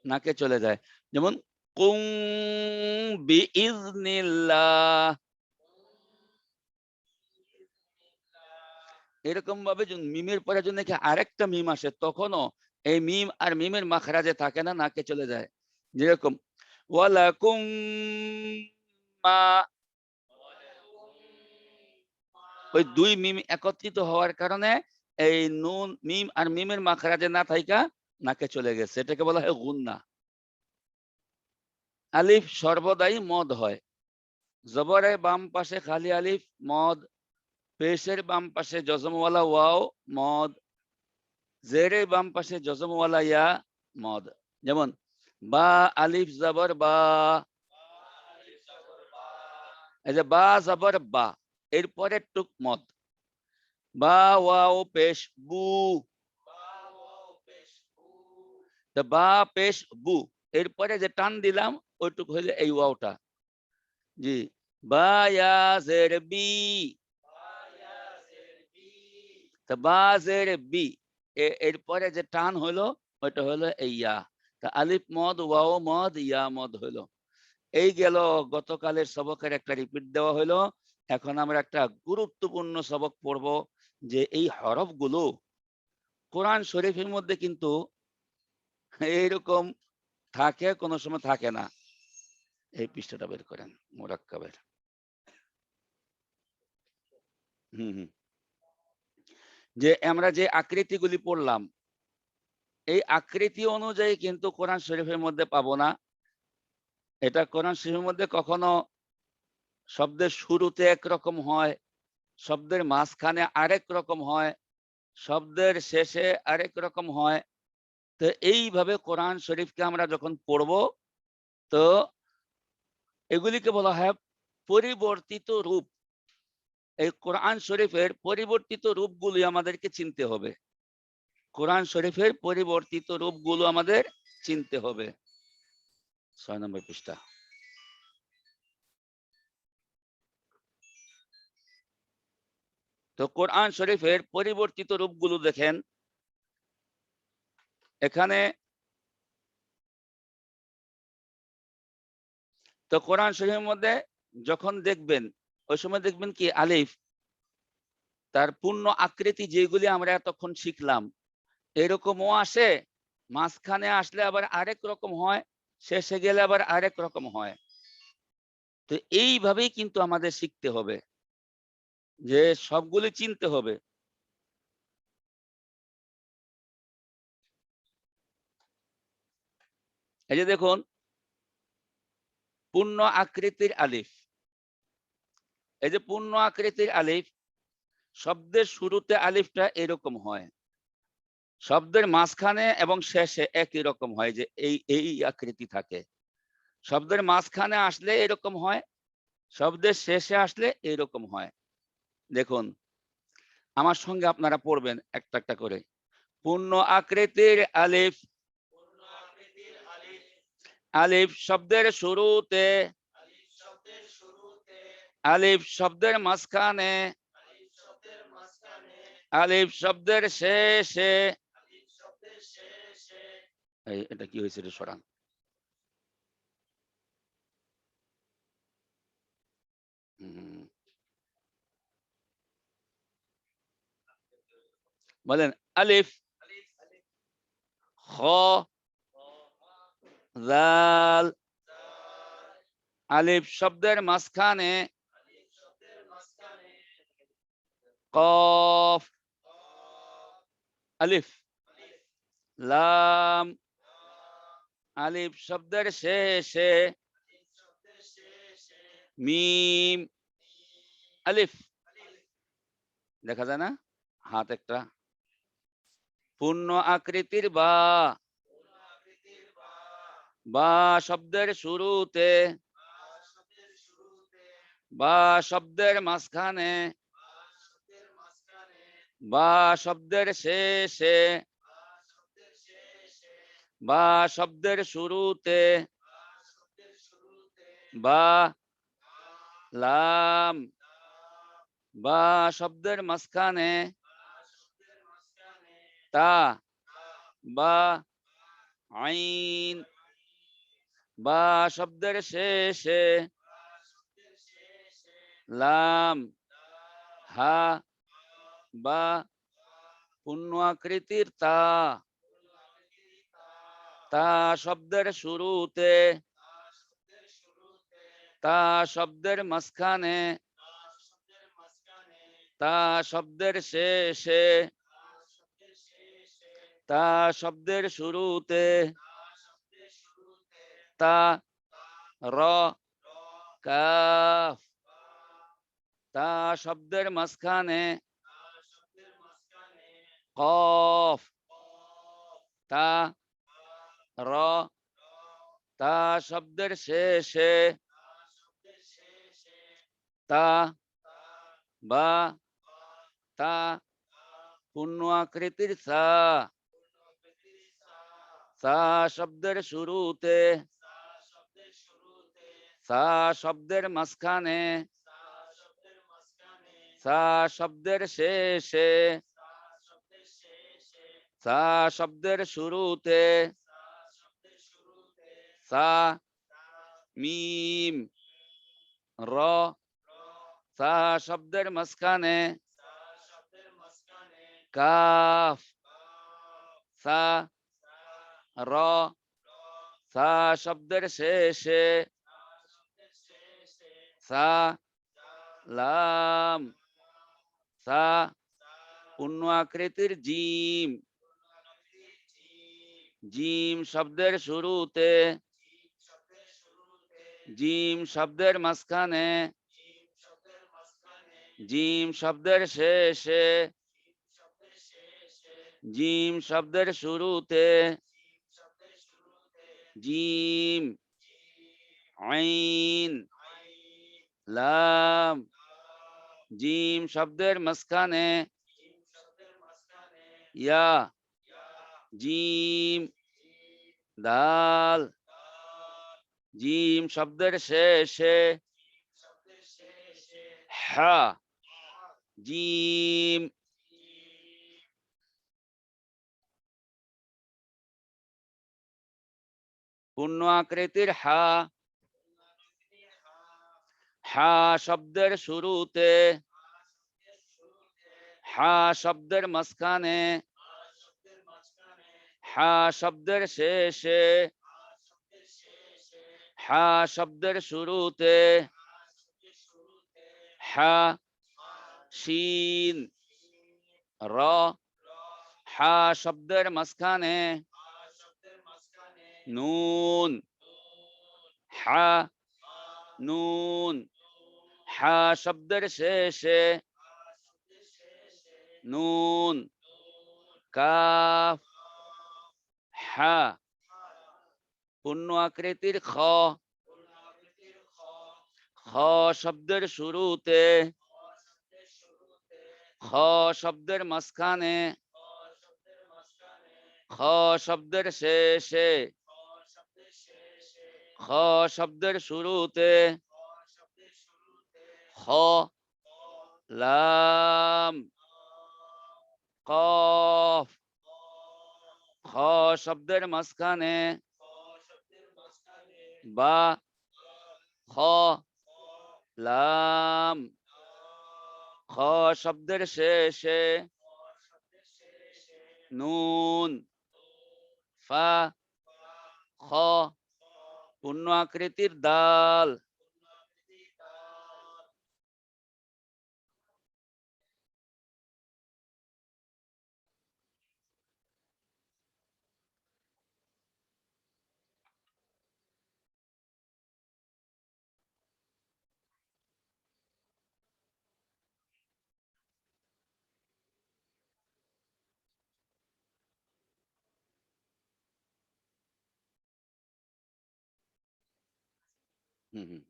B: নাকে চলে যায়। যেমন কুম বিইজনিল্লাহ, এরকম ভাবে মিমের পরে যদি আরেকটা মিম আসে, তখনও এই মিম আর মিমের মাখরাজে থাকে না, নাকে চলে যায়। যেরকম ওয়ালাকুম মা, ওই দুই মিম একত্রিত হওয়ার কারণে এই নুন মিম আর মিমের মাখরাজে না থাইকা নাকে চলে গেছে, এটাকে বলা হয় গুন্না। আলিফ সর্বদাই মদ হয়। জবরের বাম পাশে খালি আলিফ মদ, পেশের বাম পাশে জজমওয়ালা ওয়াও মদ, জেরের বাম পাশে জজমওয়ালা ইয়া মদ। যেমন বা আলিফ জবর বা, এই যে বা জবর বা, এরপরে টুক মদ। বা ওয়াও পেশ বু, বা পেশ বু, এরপরে যে টান দিলাম ওইটুক হইলে এই ওয়াওটা। জি, বা ইয়া জের বি, বা জের বি, এরপরে যে টান হলো ওইটা হলো এই ইয়া। তা আলিফ মদ ওয়াও মদ ইয়া মদ হলো। এই গেল গতকালের সবকের একটা রিপিট দেওয়া হলো। এখন আমরা একটা গুরুত্বপূর্ণ সবক পড়ব, যে এই হরফগুলো কোরআন শরীফের মধ্যে কিন্তু এইরকম থাকে, কোনো সময় থাকে না। এই পৃষ্ঠাটা বের করেন মুরাক্কাবের। যে আমরা যে আকৃতিগুলি পড়লাম, এই আকৃতি অনুযায়ী কিন্তু কোরআন শরীফের মধ্যে পাবো না। এটা কোরআন শরীফের মধ্যে কখনো শব্দের শুরুতে একরকম হয়, শব্দের মাঝখানে আরেক রকম হয়, শব্দের শেষে আরেক রকম হয়। তো এইভাবে কোরআন শরীফকে আমরা যখন পড়ব, তো এগুলিকে বলা হয় পরিবর্তিত রূপ। এই কোরআন শরীফের পরিবর্তিত রূপগুলি আমাদেরকে চিনতে হবে। কোরআন শরীফের পরিবর্তিত রূপগুলো আমাদের চিনতে হবে। 6 নম্বর পৃষ্ঠা। তো কোরআন শরীফের পরিবর্তিত রূপগুলো দেখেন এখানে। তো কোরআন শরীফের মধ্যে যখন দেখবেন, ওই সময় দেখবেন কি আলিফ তার পূর্ণ আকৃতি যেগুলি আমরা এতক্ষণ শিখলাম এরকমও আসে, মাঝখানে আসলে আবার আরেক রকম হয়, শেষে গেলে আবার আরেক রকম হয়। তো এইভাবেই কিন্তু আমাদের শিখতে হবে, যে সবগুলি চিনতে হবে। এই যে দেখুন পূর্ণ আকৃতির আলিফ, এই যে পূর্ণ আকৃতির আলিফ, শব্দের শুরুতে আলিফটা এরকম হয়, শব্দের মাঝখানে এবং শেষে একই রকম হয়, যে এই আকৃতি থাকে। শব্দের মাঝখানে আসলে এরকম হয়, শব্দের শেষে আসলে এরকম হয়। দেখুন আমার সঙ্গে আপনারা পড়বেন একটা একটা করে। পূর্ণ আকৃতির আলিফ, আলিফ শব্দের শুরুতে, আলিফ শব্দের মাঝখানে, আলিফ শব্দের শেষে। এটা কি হয়েছে রে সরান। বলেন আলিফ, খ, জাল, আলিফ শব্দের মাঝখানে, কফ, আলিফ, লাম, আলিফ শব্দের শেষে, মিম, আলিফ। দেখা যায় না হাত একটা। পূর্ণ আকৃতির বা, বা শব্দের শুরুতে, বা শব্দের মাঝখানে, বা শব্দের শেষে, বা শব্দের শুরুতে, বা লাম, বা শব্দের মাঝখানে, তা, বা আইন, বা শব্দের শেষে, লাম, হা, বা পূর্ণ আকৃতির তা, তা শব্দের শুরুতে, তা শব্দের মাঝখানে, তা শব্দের শেষে, তা শব্দের শুরুতে, তা র কাফ, তা শব্দের মাঝখানে, কফ, তা র, তা শব্দের শেষে, তা বা, তা পূর্ণ আকৃতির সা, সা শব্দের শুরুতে, সা শব্দের মাঝখানে, সা শব্দের শেষে, সা শব্দের শুরুতে, সা মিম র, সা শব্দের মাঝখানে, কাফ, সা র, সা শব্দের শেষে, সা লাম, সা পূর্ণ আকৃতির জিম, জিম শব্দের শুরুতে, জিম শব্দের মাঝখানে, জিম শব্দের শেষে, জিম শব্দের শুরুতে, জিম আইন লাম, জিম শব্দের মাঝখানে, ইয়া জিম দাল, জিম শব্দের শেষে, হা জিম, পূর্ণ আকৃতির হা, হা শব্দের শুরুতে, হা শব্দের মাঝখানে, হা শব্দের শেষে, হা শব্দের শুরুতে, হা শিন র, হা শব্দের মাঝখানে, নুন, হা নুন, হা শব্দের শেষে, নুন, কাফ, হা পূর্ণ আকৃতির খ, খ শব্দের শুরুতে, খ শব্দের মাঝখানে, খ শব্দের শেষে, খ শব্দের শুরুতে, খ লাম, কফ, খ শব্দের মাঝখানে, বা, খ লাম, খ শব্দের শেষে, নুন, ফা, খ পূর্ণ আকৃতির দাল,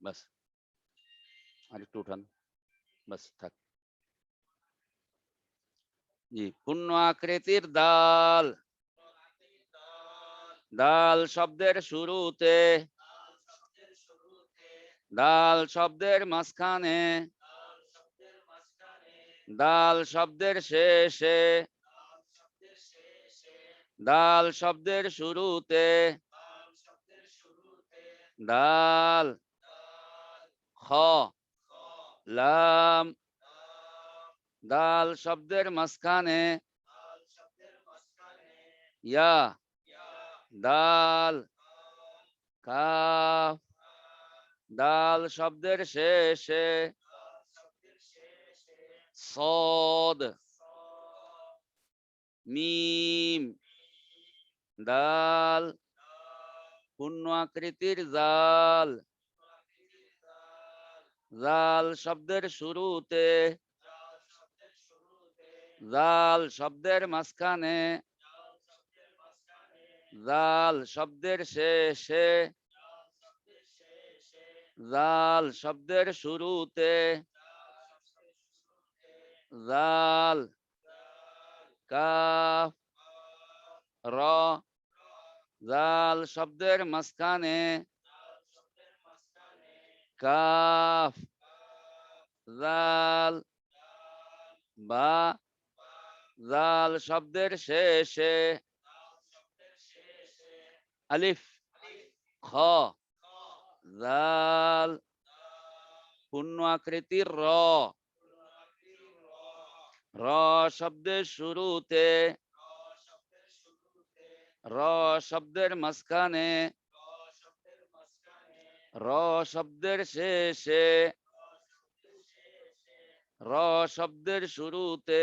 B: বাস আরেকটু উঠান, বাস থাক। জি, পূর্ণ আকৃতির দাল, দাল শব্দের শুরুতে, দাল শব্দের মাঝখানে, দাল শব্দের শেষে, দাল শব্দের শুরুতে, দাল, খ লাম, দাল শব্দের মাঝখানে, ইয়া দাল, কাফ, দাল শব্দের শেষে, সদ, মিম, দাল, পূর্ণ আকৃতির জাল, জাল শব্দের শুরুতে, জাল শব্দের মাঝখানে, জাল শব্দের শেষে, জাল শব্দের শুরুতে, জাল, কাফ, র, জাল শব্দের মাঝখানে, কাফ, জাল, বা, জাল শব্দের শেষে, আলিফ, খ, জাল, পূর্ণ আকৃতির র, র শব্দের শুরুতে, র শব্দের মাঝখানে, র শব্দের শেষে, র শব্দের শুরুতে,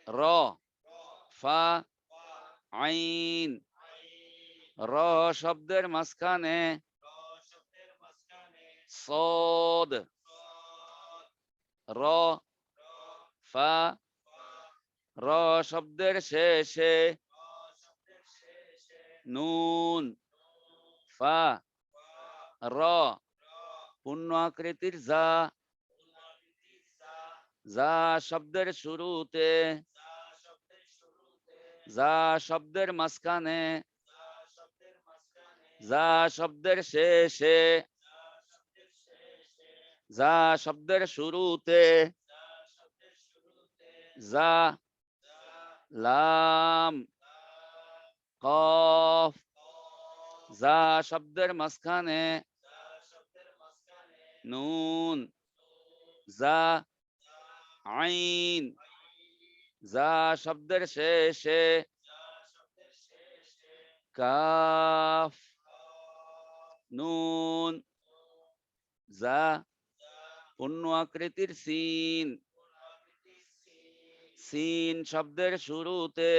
B: র, ফা, আইন, র শব্দের মাঝখানে, সদ, র, ফা, র শব্দের শেষে, নুন, ফা, র, পূর্ণ আকৃতির যা, যা শব্দের শুরুতে, যা শব্দের মাঝখানে, যা শব্দের শেষে, যা শব্দের শুরুতে, যা, লাম, কফ, যা শব্দের মাঝখানে, নুন, যা, আইন, যা শব্দের শেষে, কাফ, নুন, যা, পূর্ণ আকৃতির সিন, সিন শব্দের শুরুতে,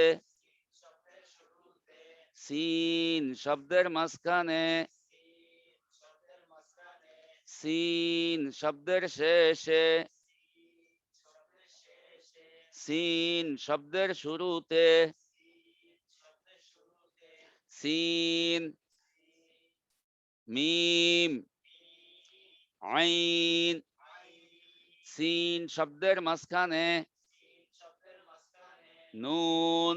B: সিন শব্দের মাঝখানে, সিন শব্দের শেষে, সিন শব্দের শুরুতে, সিন, মিম, আইন, সিন শব্দের মাঝখানে, নুন,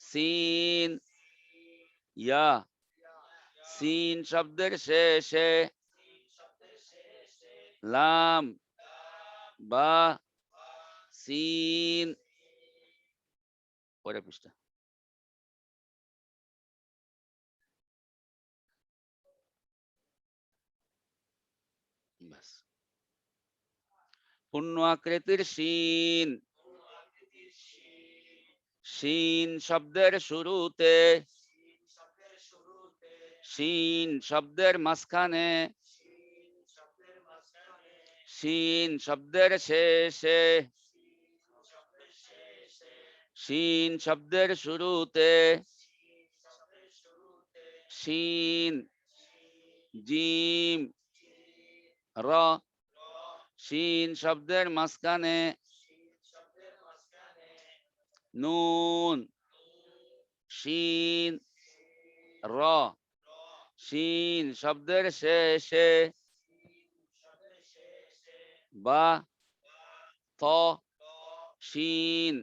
B: সিন, ইয়া, সিন শব্দের শেষে, লাম, বা, সিন, পরের পৃষ্ঠা। ব্যাস। পূর্ণ আকৃতির শিন, শিন শব্দের শুরুতে, শিন শব্দের মাঝখানে, শিন শব্দের শেষে, শিন শব্দের শুরুতে, শিন, জিম, র, শিন শব্দের মাঝখানে, নুন, শিন, র, শিন শব্দের শেষে, বা, ত, শিন,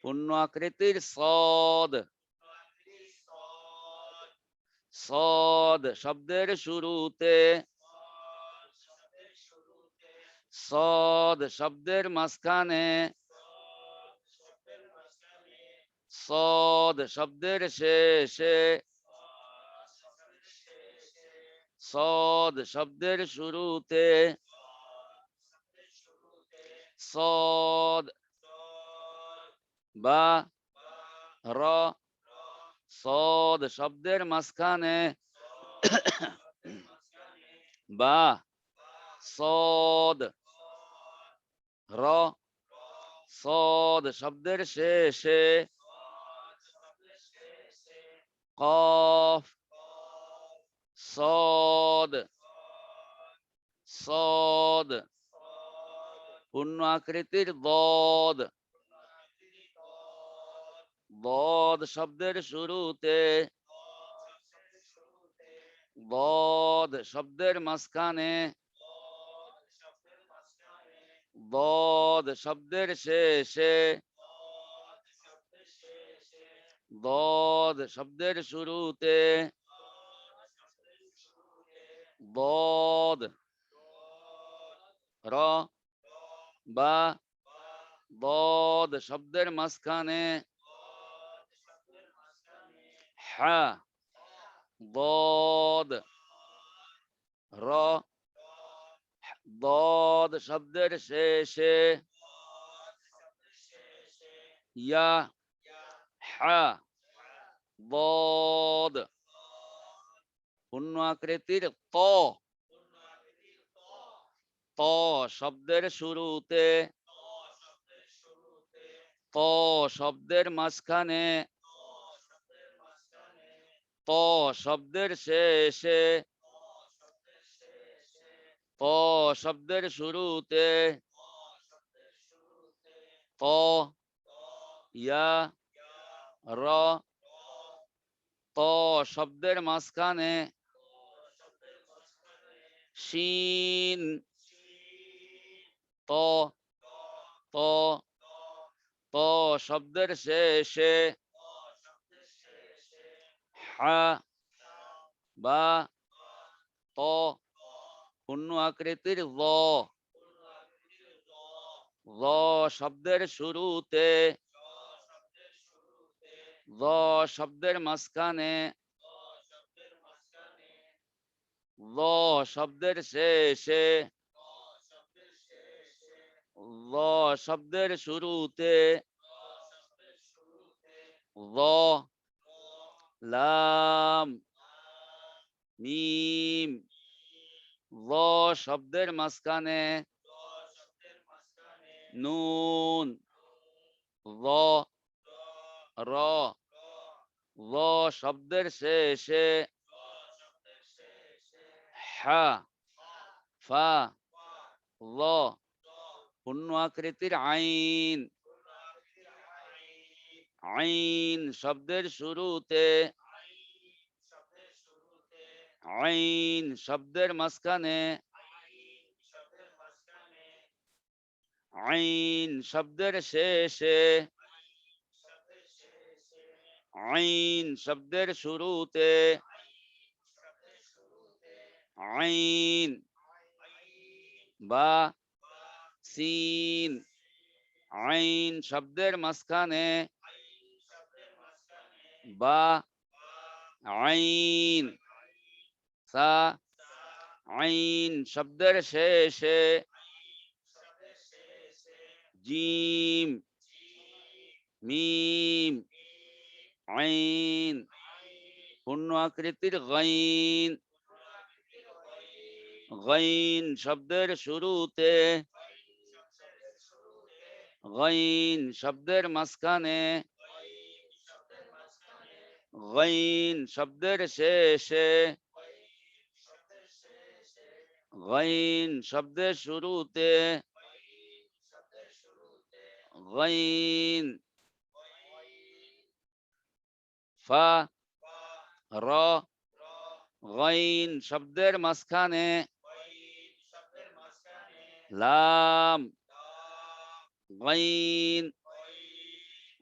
B: পূর্ণ আকৃতির সদ, সদ শব্দের শুরুতে, সদ শব্দের মাঝখানে, সদ শব্দের শেষে, সদ শব্দের শুরুতে, সদ, বা, র, সদ শব্দের মাঝখানে, বা, সদ, র সদ শব্দের শেষে কফ সদ সদ পূর্ণ আকৃতির দদ দদ শব্দের শুরুতে দদ শব্দের মাঝখানে দদ শব্দের শেষে দদ শব্দের শুরুতে দদ র বা দদ শব্দের মাঝখানে হা দদ র দদ শব্দের শেষে ইয়া হা দদ পূর্ণ আকৃতির ত ত শব্দের শুরুতে ত শব্দের মাঝখানে ত শব্দের শেষে ত শব্দের শুরুতে ত ইয়া র ত শব্দের মাঝখানে শিন ত ত ত শব্দের শেষে হা বা ত পূর্ণ আকৃতির ল ল শব্দের শুরুতে ল শব্দের মাঝখানে ল শব্দের শেষে ল শব্দের শুরুতে ল লাম মিম ল শব্দের মাঝখানে নুন ল র ল শব্দের শেষে হা ফা ল পূর্ণ আকৃতির আইন আইন শব্দের শুরুতে আইন শব্দের মাঝখানে আইন শব্দের শেষে আইন শব্দের শুরুতে আইন বা সিন আইন শব্দের মাঝখানে বা আইন সা আইন শব্দের শেষে জিম মিম আইন পূর্ণ আকৃতির গাইন গাইন শব্দের শুরুতে গাইন শব্দের মাঝখানে গাইন শব্দের শেষে গাইন শব্দের শুরুতে গাইন ফা র গাইন শব্দের মাঝখানে লাম গাইন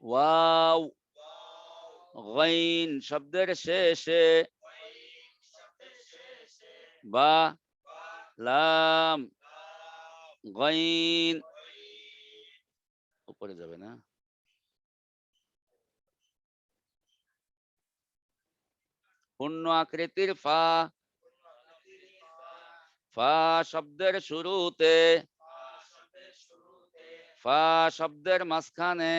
B: ওয়াও গাইন শব্দের শেষে বা লাম গাইন উপরে যাবে না পূর্ণ আকৃতির ফা ফা শব্দের শুরুতে ফা শব্দের মাঝখানে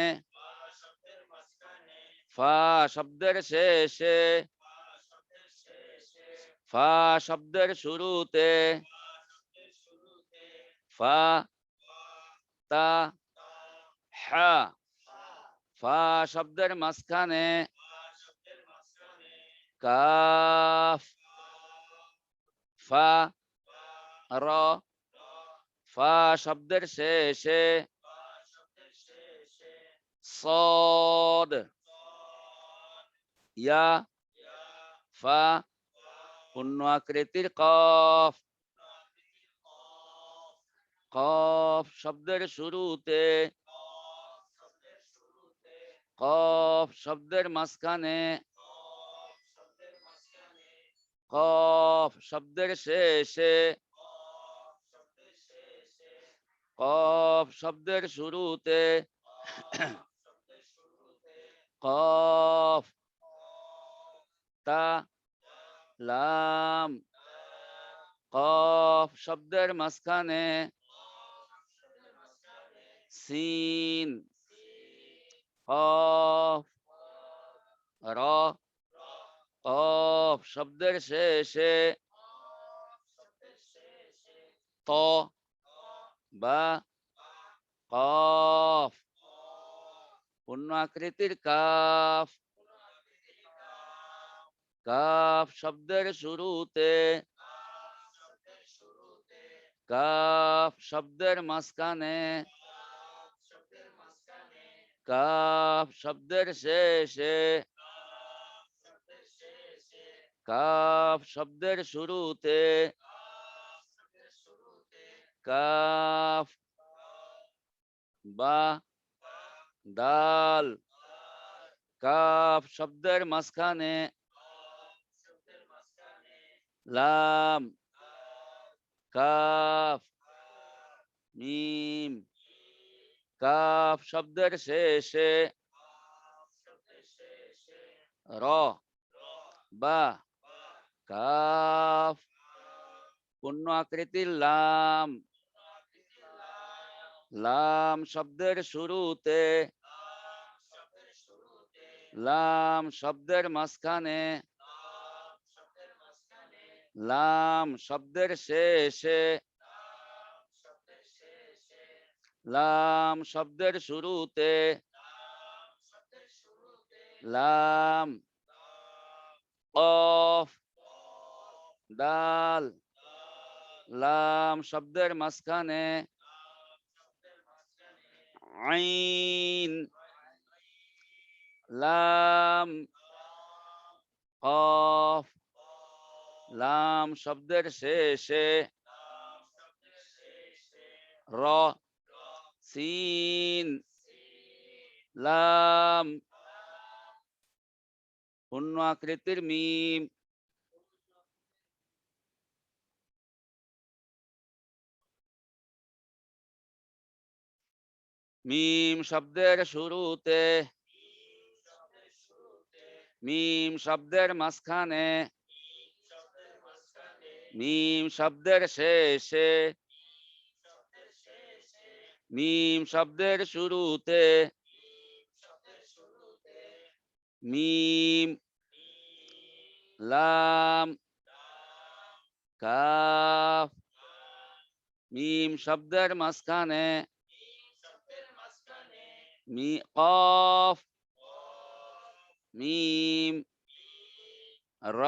B: ফা শব্দের শেষে ফা শব্দের শুরুতে ফা তা, হা। ফা শব্দের মাঝখানে কাফ, ফা, র। ফা শব্দের শেষে সদ, ইয়া, ফা। পূর্ণ আকৃতির কফ, কফ শব্দের শুরুতে, কফ শব্দের মাঝখানে, কফ শব্দের শেষে, কফ শব্দের শুরুতে, কফ, তা, লাম। কফ শব্দের মাঝখানে সিন, কফ, র। কফ শব্দের শেষে ত, বা, কফ। পূর্ণ আকৃতির কাফ, কাফ শব্দের শুরুতে, কাফ শব্দের মাঝখানে, কাফ শব্দের শেষে, কাফ শব্দের শুরুতে, কাফ, বা, দাল। কাফ শব্দের মাঝখানে লাম, কাফ, মিম। কাফ শব্দের শেষে র, বা, কাফ। পূর্ণ আকৃতির লাম, লাম শব্দের শুরুতে, লাম শব্দের মাঝখানে, লাম শব্দের শেষে, লাম শব্দের শুরুতে, লাম, কফ, দাল। লাম শব্দের মাঝখানে আইন, লাম, কফ। লাম শব্দের শেষে র, সিন, লাম। পূর্ণ আকৃতির মিম, মিম শব্দের শুরুতে, মিম শব্দের মাঝখানে, মিম শব্দের শেষে, মিম শব্দের শুরুতে, মিম, লাম, কাফ। মিম শব্দের মাঝখানে কফ, মিম, র।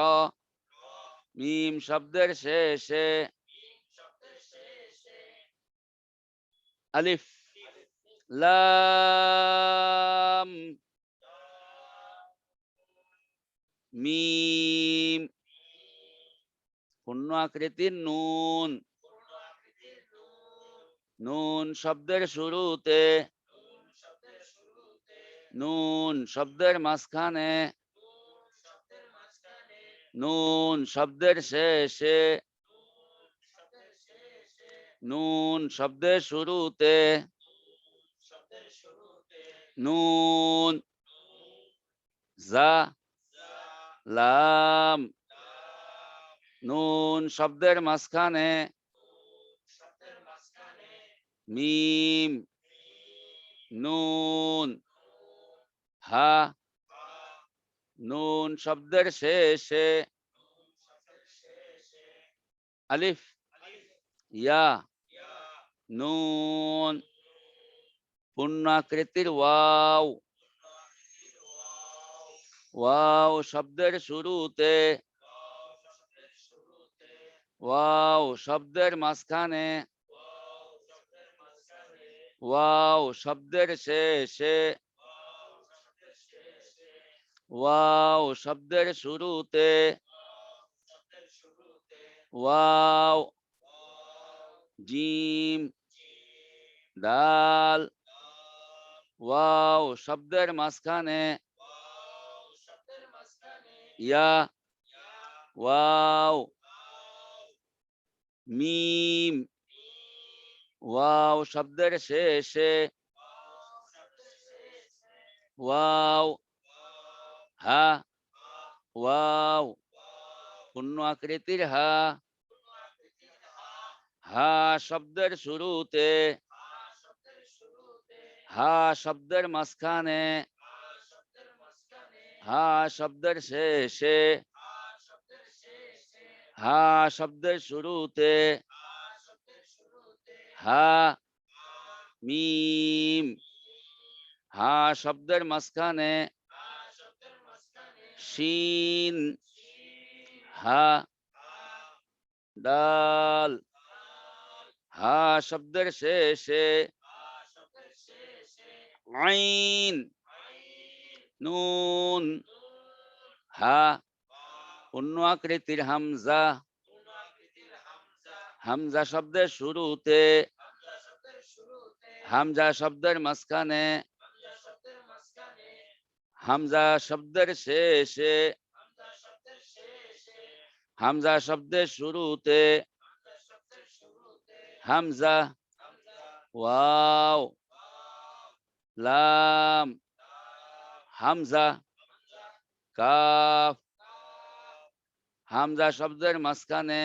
B: মিম শব্দের শেষে আলিফ, লাম, মিম। পূর্ণ আকৃতির নুন, নুন শব্দের শুরুতে, নুন শব্দের মাঝখানে, নুন শব্দের শেষে, নুন শব্দের শুরুতে, নুন, জা, লাম। নুন শব্দের মাঝখানে মিম, নুন, হা। নুন শব্দের শেষে আলিফ, ইয়া, নুন। পূর্ণাকৃতির ওয়াও, ওয়াও শব্দের শুরুতে, ওয়াও শব্দের মাঝখানে, ওয়াও শব্দের শেষে, ওয়াও শব্দের শুরুতে, ওয়াও জিম দাল, ওয়াও শব্দের মাঝখানে, ইয়া, ওয়াও মিম, ওয়াও শব্দের শেষে, ওয়াও হা, ওয়াও পূর্ণ আকৃতির হা, হা শব্দের শুরুতে, হা শব্দের মাঝখানে, হা শব্দের শেষে, হা শব্দের শুরুতে, হা মিম, হা শব্দের মাঝখানে, শিন, হা দাল, হা শব্দের শেষে, আইন, নুন, হা পূর্ণ আকৃতির হামজা, হামজা শব্দের শুরুতে, হামজা শব্দের মাঝখানে, হামজা শব্দের শেষে, হামজা শব্দের শুরুতে, হামজা, ওয়াও লাম, হামজা, কাফ, হামজা শব্দের মাঝখানে,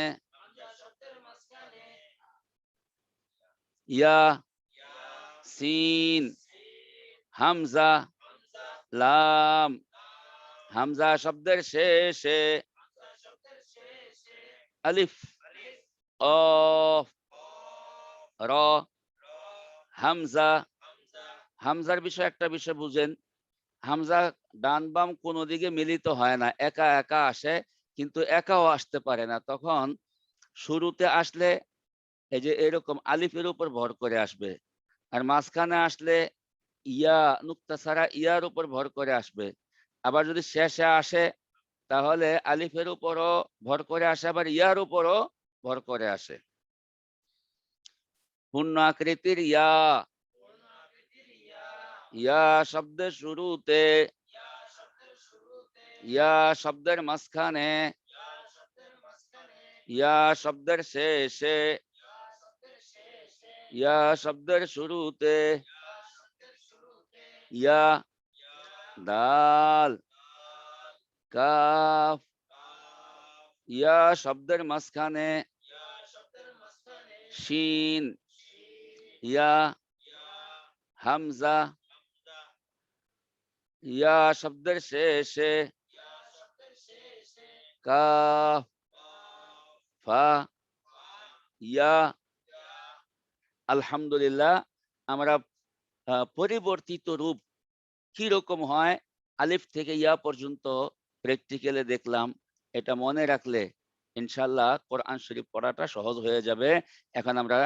B: ইয়া, সিন, হামজা, লাম, হামজা শব্দের শেষে, আলিফ, অফ, র, হামজা, হামজার বিষয় একটা বিষয় বুঝেন, হামজা ডান বাম কোনো দিকে মিলিত হয় না, একা একা আসে, কিন্তু একাও আসতে পারে না। তখন শুরুতে আসলে এই যে এরকম আলিফের উপর ভর করে আসবে, আর মাঝখানে আসলে ইয়া নুক্তা ছাড়া ইয়ার উপর ভর করে আসবে। আবার যদি শেষে আসে তাহলে আলিফের উপরও ভর করে আসে, আবার ইয়ার উপরও ভর করে আসে। পূর্ণ আকৃতির ইয়া, ইয়া শব্দের শুরুতে, ইয়া শব্দের মাঝখানে, ইয়া শব্দের শেষে, ইয়া শব্দের শুরুতে, ইয়া দাল, কাফ, ইয়া শব্দের মাঝখানে, শিন, ইয়া, হামজা, ইয়া শব্দের শেষে, কাফ, ফা, ইয়া। আলহামদুলিল্লাহ, আমরা পরিবর্তিত রূপ কি রকম হয় আলিফ থেকে ইয়া পর্যন্ত প্র্যাকটিক্যালে দেখলাম। এটা মনে রাখলে ইনশাআল্লাহ কোরআন শরীফ পড়াটা সহজ হয়ে যাবে। এখন আমরা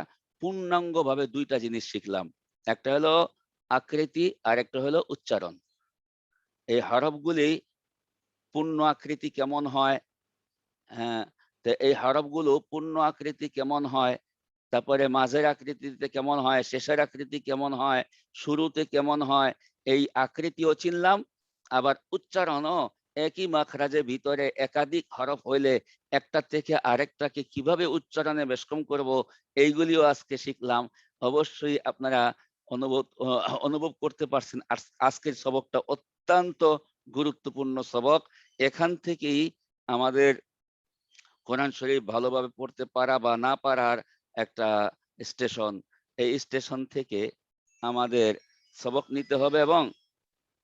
B: পূর্ণাঙ্গভাবে দুইটা জিনিস শিখলাম, একটা হলো আকৃতি আর একটা হলো উচ্চারণ। এই হরফগুলি পূর্ণ আকৃতি কেমন হয়, হ্যাঁ, তো এই হরফগুলো পূর্ণ আকৃতি কেমন হয়, তারপরে মাঝের আকৃতিতে কেমন হয়, শেষের আকৃতি কেমন হয়, শুরুতে কেমন হয়, এই আকৃতিও চিনলাম। আবার উচ্চারণও একই মাখরাজের ভিতরে একাধিক হরফ হইলে একটা থেকে আরেকটাকে কিভাবে উচ্চারণে বেশকম করব, এইগুলিও আজকে শিখলাম। অবশ্যই আপনারা অনুভব করতে পারছেন আজকের সবকটা অত্যন্ত গুরুত্বপূর্ণ সবক। এখান থেকেই আমাদের কোরআন শরীফ ভালোভাবে পড়তে পারা বা না পারার একটা স্টেশন। এই স্টেশন থেকে আমাদের সবক নিতে হবে এবং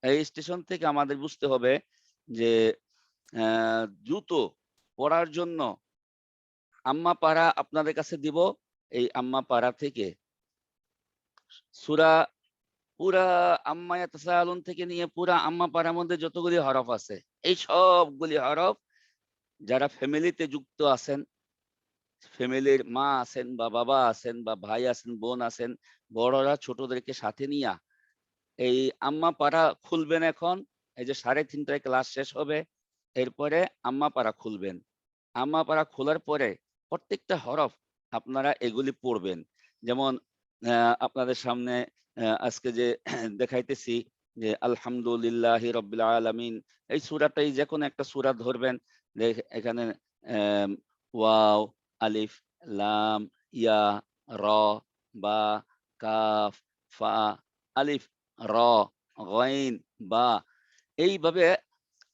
B: এই স্টেশন থেকে আমাদের বুঝতে হবে যে দ্রুত পড়ার জন্য আম্মা পারা আপনাদের কাছে দিব। এই আম্মা পারা থেকে সূরা পুরা আম্মা ইয়াতাসাআলুন থেকে নিয়ে পুরা আম্মা পারার মধ্যে যতগুলি হরফ আছে, এই সবগুলি হরফ যারা ফ্যামিলিতে যুক্ত আছেন, ফ্যামিলির মা আছেন বা বাবা আছেন বা ভাই আছেন, বোন আছেন, বড়রা ছোটদেরকে সাথে নিয়া এই আম্মা পাড়া খুলবেন। এখন এই যে 3:30টায় ক্লাস শেষ হবে, এরপরে আম্মা পাড়া খুলবেন। আম্মা পাড়া খোলার পরে প্রত্যেকটা হরফ আপনারা এগুলি পড়বেন। যেমন আপনাদের সামনে আজকে যে দেখাইতেছি যে আলহামদুলিল্লাহি রাব্বিল আলামিন, এই সূরাটাই যে কোনো একটা সূরা ধরবেন। এখানে ওয়াও, আলিফ, লাম, ইয়া, র, বা, কাফ, ফা, আলিফ, র, গইন, বা, এইভাবে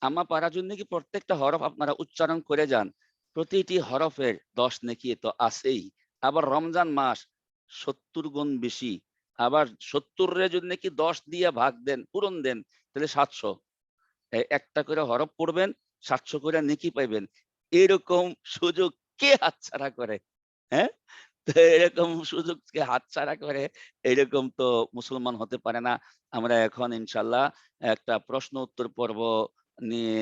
B: আম্মা পারার জন্য কি প্রত্যেকটা হরফ আপনারা উচ্চারণ করে যান। প্রতিটি হরফের 10 নেকি তো আছেই। আবার রমজান মাস 70 গুণ বেশি। আবার 70 এর জন্য কি 10 দিয়ে ভাগ দেন, পূরণ দেন, তাহলে 700। একটা করে হরফ পড়বেন, 700 করে নেকি পাইবেন। এরকম সুযোগ কে হাতছাড়া করে? হ্যাঁ? তো এরকম সুযোগকে হাতছাড়া করে, এরকম তো মুসলমান হতে পারে না। আমরা এখন ইনশাআল্লাহ একটা প্রশ্ন উত্তর পর্ব নিয়ে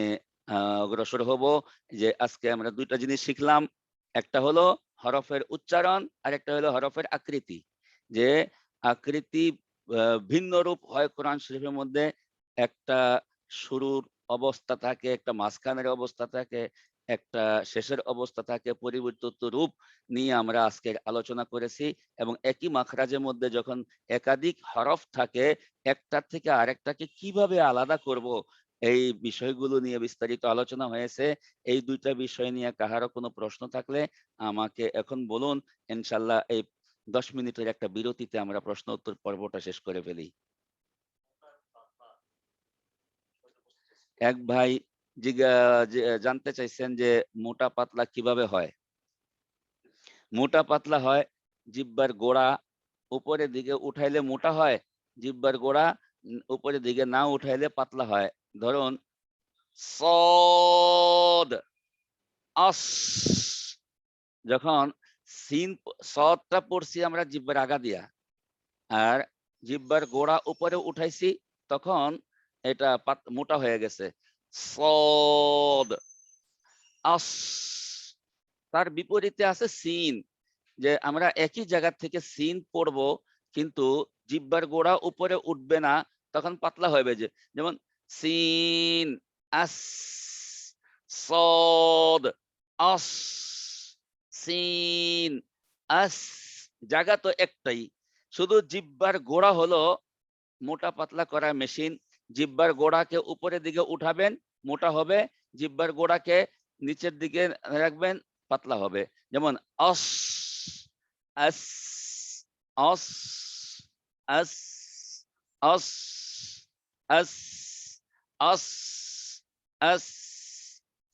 B: অগ্রসর হব। যে আজকে আমরা 2টা জিনিস শিখলাম। একটা হলো হরফের উচ্চারণ, আর একটা হলো হরফের আকৃতি। যে আকৃতি ভিন্ন রূপ হয় কোরআন শরীফের মধ্যে। একটা শুরুর অবস্থা থাকে, একটা মাঝখানের অবস্থা থাকে, একটা শেষের অবস্থা থাকে। পরিবর্তিত রূপ নিয়ে আমরা আজকে আলোচনা করেছি। এবং একই মাখরাজের মধ্যে যখন একাধিক হরফ থাকে, একটার থেকে আরেকটাকে কিভাবে আলাদা করব, এই বিষয়গুলো নিয়ে বিস্তারিত আলোচনা হয়েছে। এই 2টা বিষয় নিয়ে কাহারও কোনো প্রশ্ন থাকলে আমাকে এখন বলুন। ইনশাআল্লাহ এই 10 মিনিটের একটা বিরতিতে আমরা প্রশ্ন উত্তর পর্বটা শেষ করে ফেলি। এক ভাই জানতে চাইছেন যে মোটা পাতলা কিভাবে হয়। মোটা পাতলা হয়, জিহ্বার গোড়া উপরের দিকে উঠাইলে মোটা হয়, জিহ্বার গোড়া উপরের দিকে না উঠাইলে পাতলা হয়। ধরুন সদ, আস, যখন সিন সদটা পড়ছি আমরা জিহ্বার আগা দিয়া, আর জিহ্বার গোড়া উপরে উঠাইছি, তখন এটা মোটা হয়ে গেছে। সদ, আস। তার বিপরীতে আছে সিন, যে আমরা একই জায়গা থেকে সিন পড়ব, কিন্তু জিহ্বার গোড়া উপরে উঠবে না, তখন পাতলা হবে। যেমন সিন, আস, সদ, আস, সিন, আস। জায়গা তো একটাই, শুধু জিহ্বার গোড়া হলো মোটা পাতলা করার মেশিন। জিহ্বার গোড়াকে উপরের দিকে উঠাবেন, মোটা হবে। জিহ্বার গোড়াকে নিচের দিকে রাখবেন, পাতলা হবে। যেমন অস, আস, অস, আস, অস, আস, অস, আস,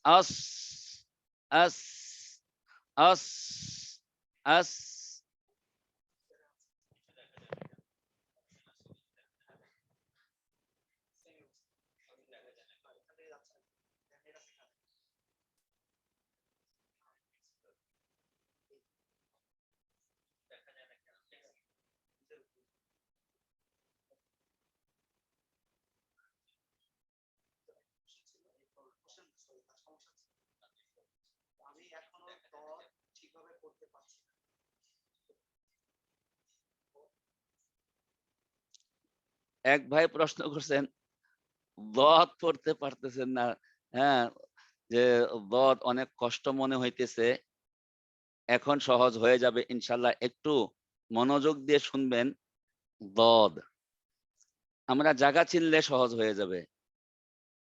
B: অস, আস, অস, আস।
A: আমি এখনো ঠিকভাবে করতে পারছি না।
B: এক ভাই প্রশ্ন করছেন, দত পড়তে পারতেছেন না। হ্যাঁ, যে দত অনেক কষ্ট মনে হইতেছে। এখন সহজ হয়ে যাবে ইনশাল্লাহ, একটু মনোযোগ দিয়ে শুনবেন। দদ আমরা জায়গা চিনলে সহজ হয়ে যাবে।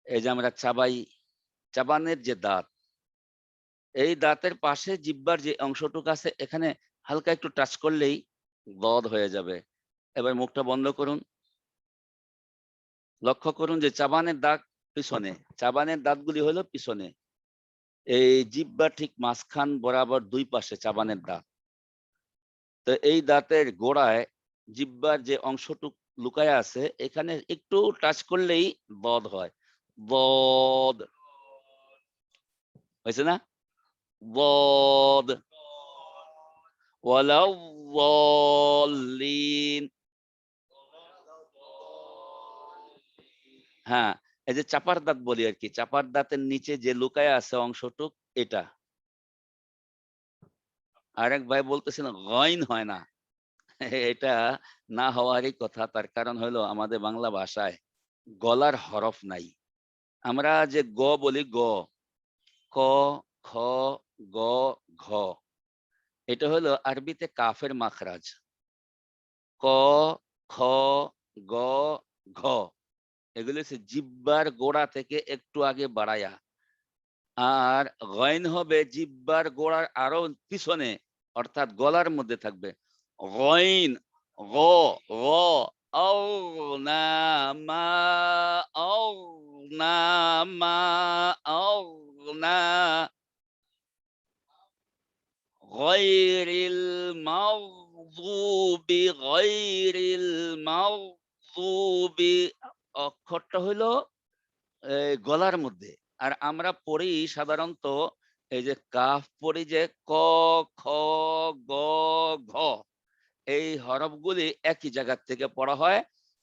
B: এই যে আমরা চাবাই, চাবানের যে দাঁত, এই দাঁতের পাশে জিহ্বার যে অংশটুকু আছে, এখানে হালকা একটু টাচ করলেই দদ হয়ে যাবে। এবার মুখটা বন্ধ করুন, লক্ষ্য করুন যে চাবানের দাগ পিছনে, চাবানের দাঁতগুলি হলো পিছনে। এই জিহ্বা ঠিক মাঝখান বরাবর 2 পাশে চাবানের দাঁত। তো এই দাঁতের গোড়ায় জিহ্বার যে অংশটুক লুকায় আছে, এখানে একটু টাচ করলেই বদ হয়। বদ হয়েছে না? বদ, ওয়ালাউদ্দাল্লিন, হ্যাঁ, এই যে চাপার দাঁত বলি আর কি, চাপার দাঁতের নিচে যে লুকায় আছে অংশটুক এটা। আরেক ভাই বলতেছেন গইন হয় না। এটা না হওয়ারই কথা। তার কারণ হলো আমাদের বাংলা ভাষায় গলার হরফ নাই। আমরা যে গ বলি গ, ক, খ, গ, ঘ। এটা হলো আরবিতে কাফের মাখরাজ। ক, খ, গ, ঘ। এগুলো হচ্ছে জিহ্বার গোড়া থেকে একটু আগে বাড়ায়া। আর গইন হবে জিহ্বার গোড়ার আরো পিছনে, অর্থাৎ গলার মধ্যে থাকবে। গইন, গ, গ, আও না মা, আও না মা, আও না, গায়রিল মাগযুবি, গায়রিল মাগযুবি। অক্ষরটা হইলো গলার মধ্যে। আর আমরা পড়ি সাধারণত এই যে কাফ পড়ি যে ক, খ, গ, ঘ। এই হরফগুলি একই জায়গা থেকে পড়া হয়।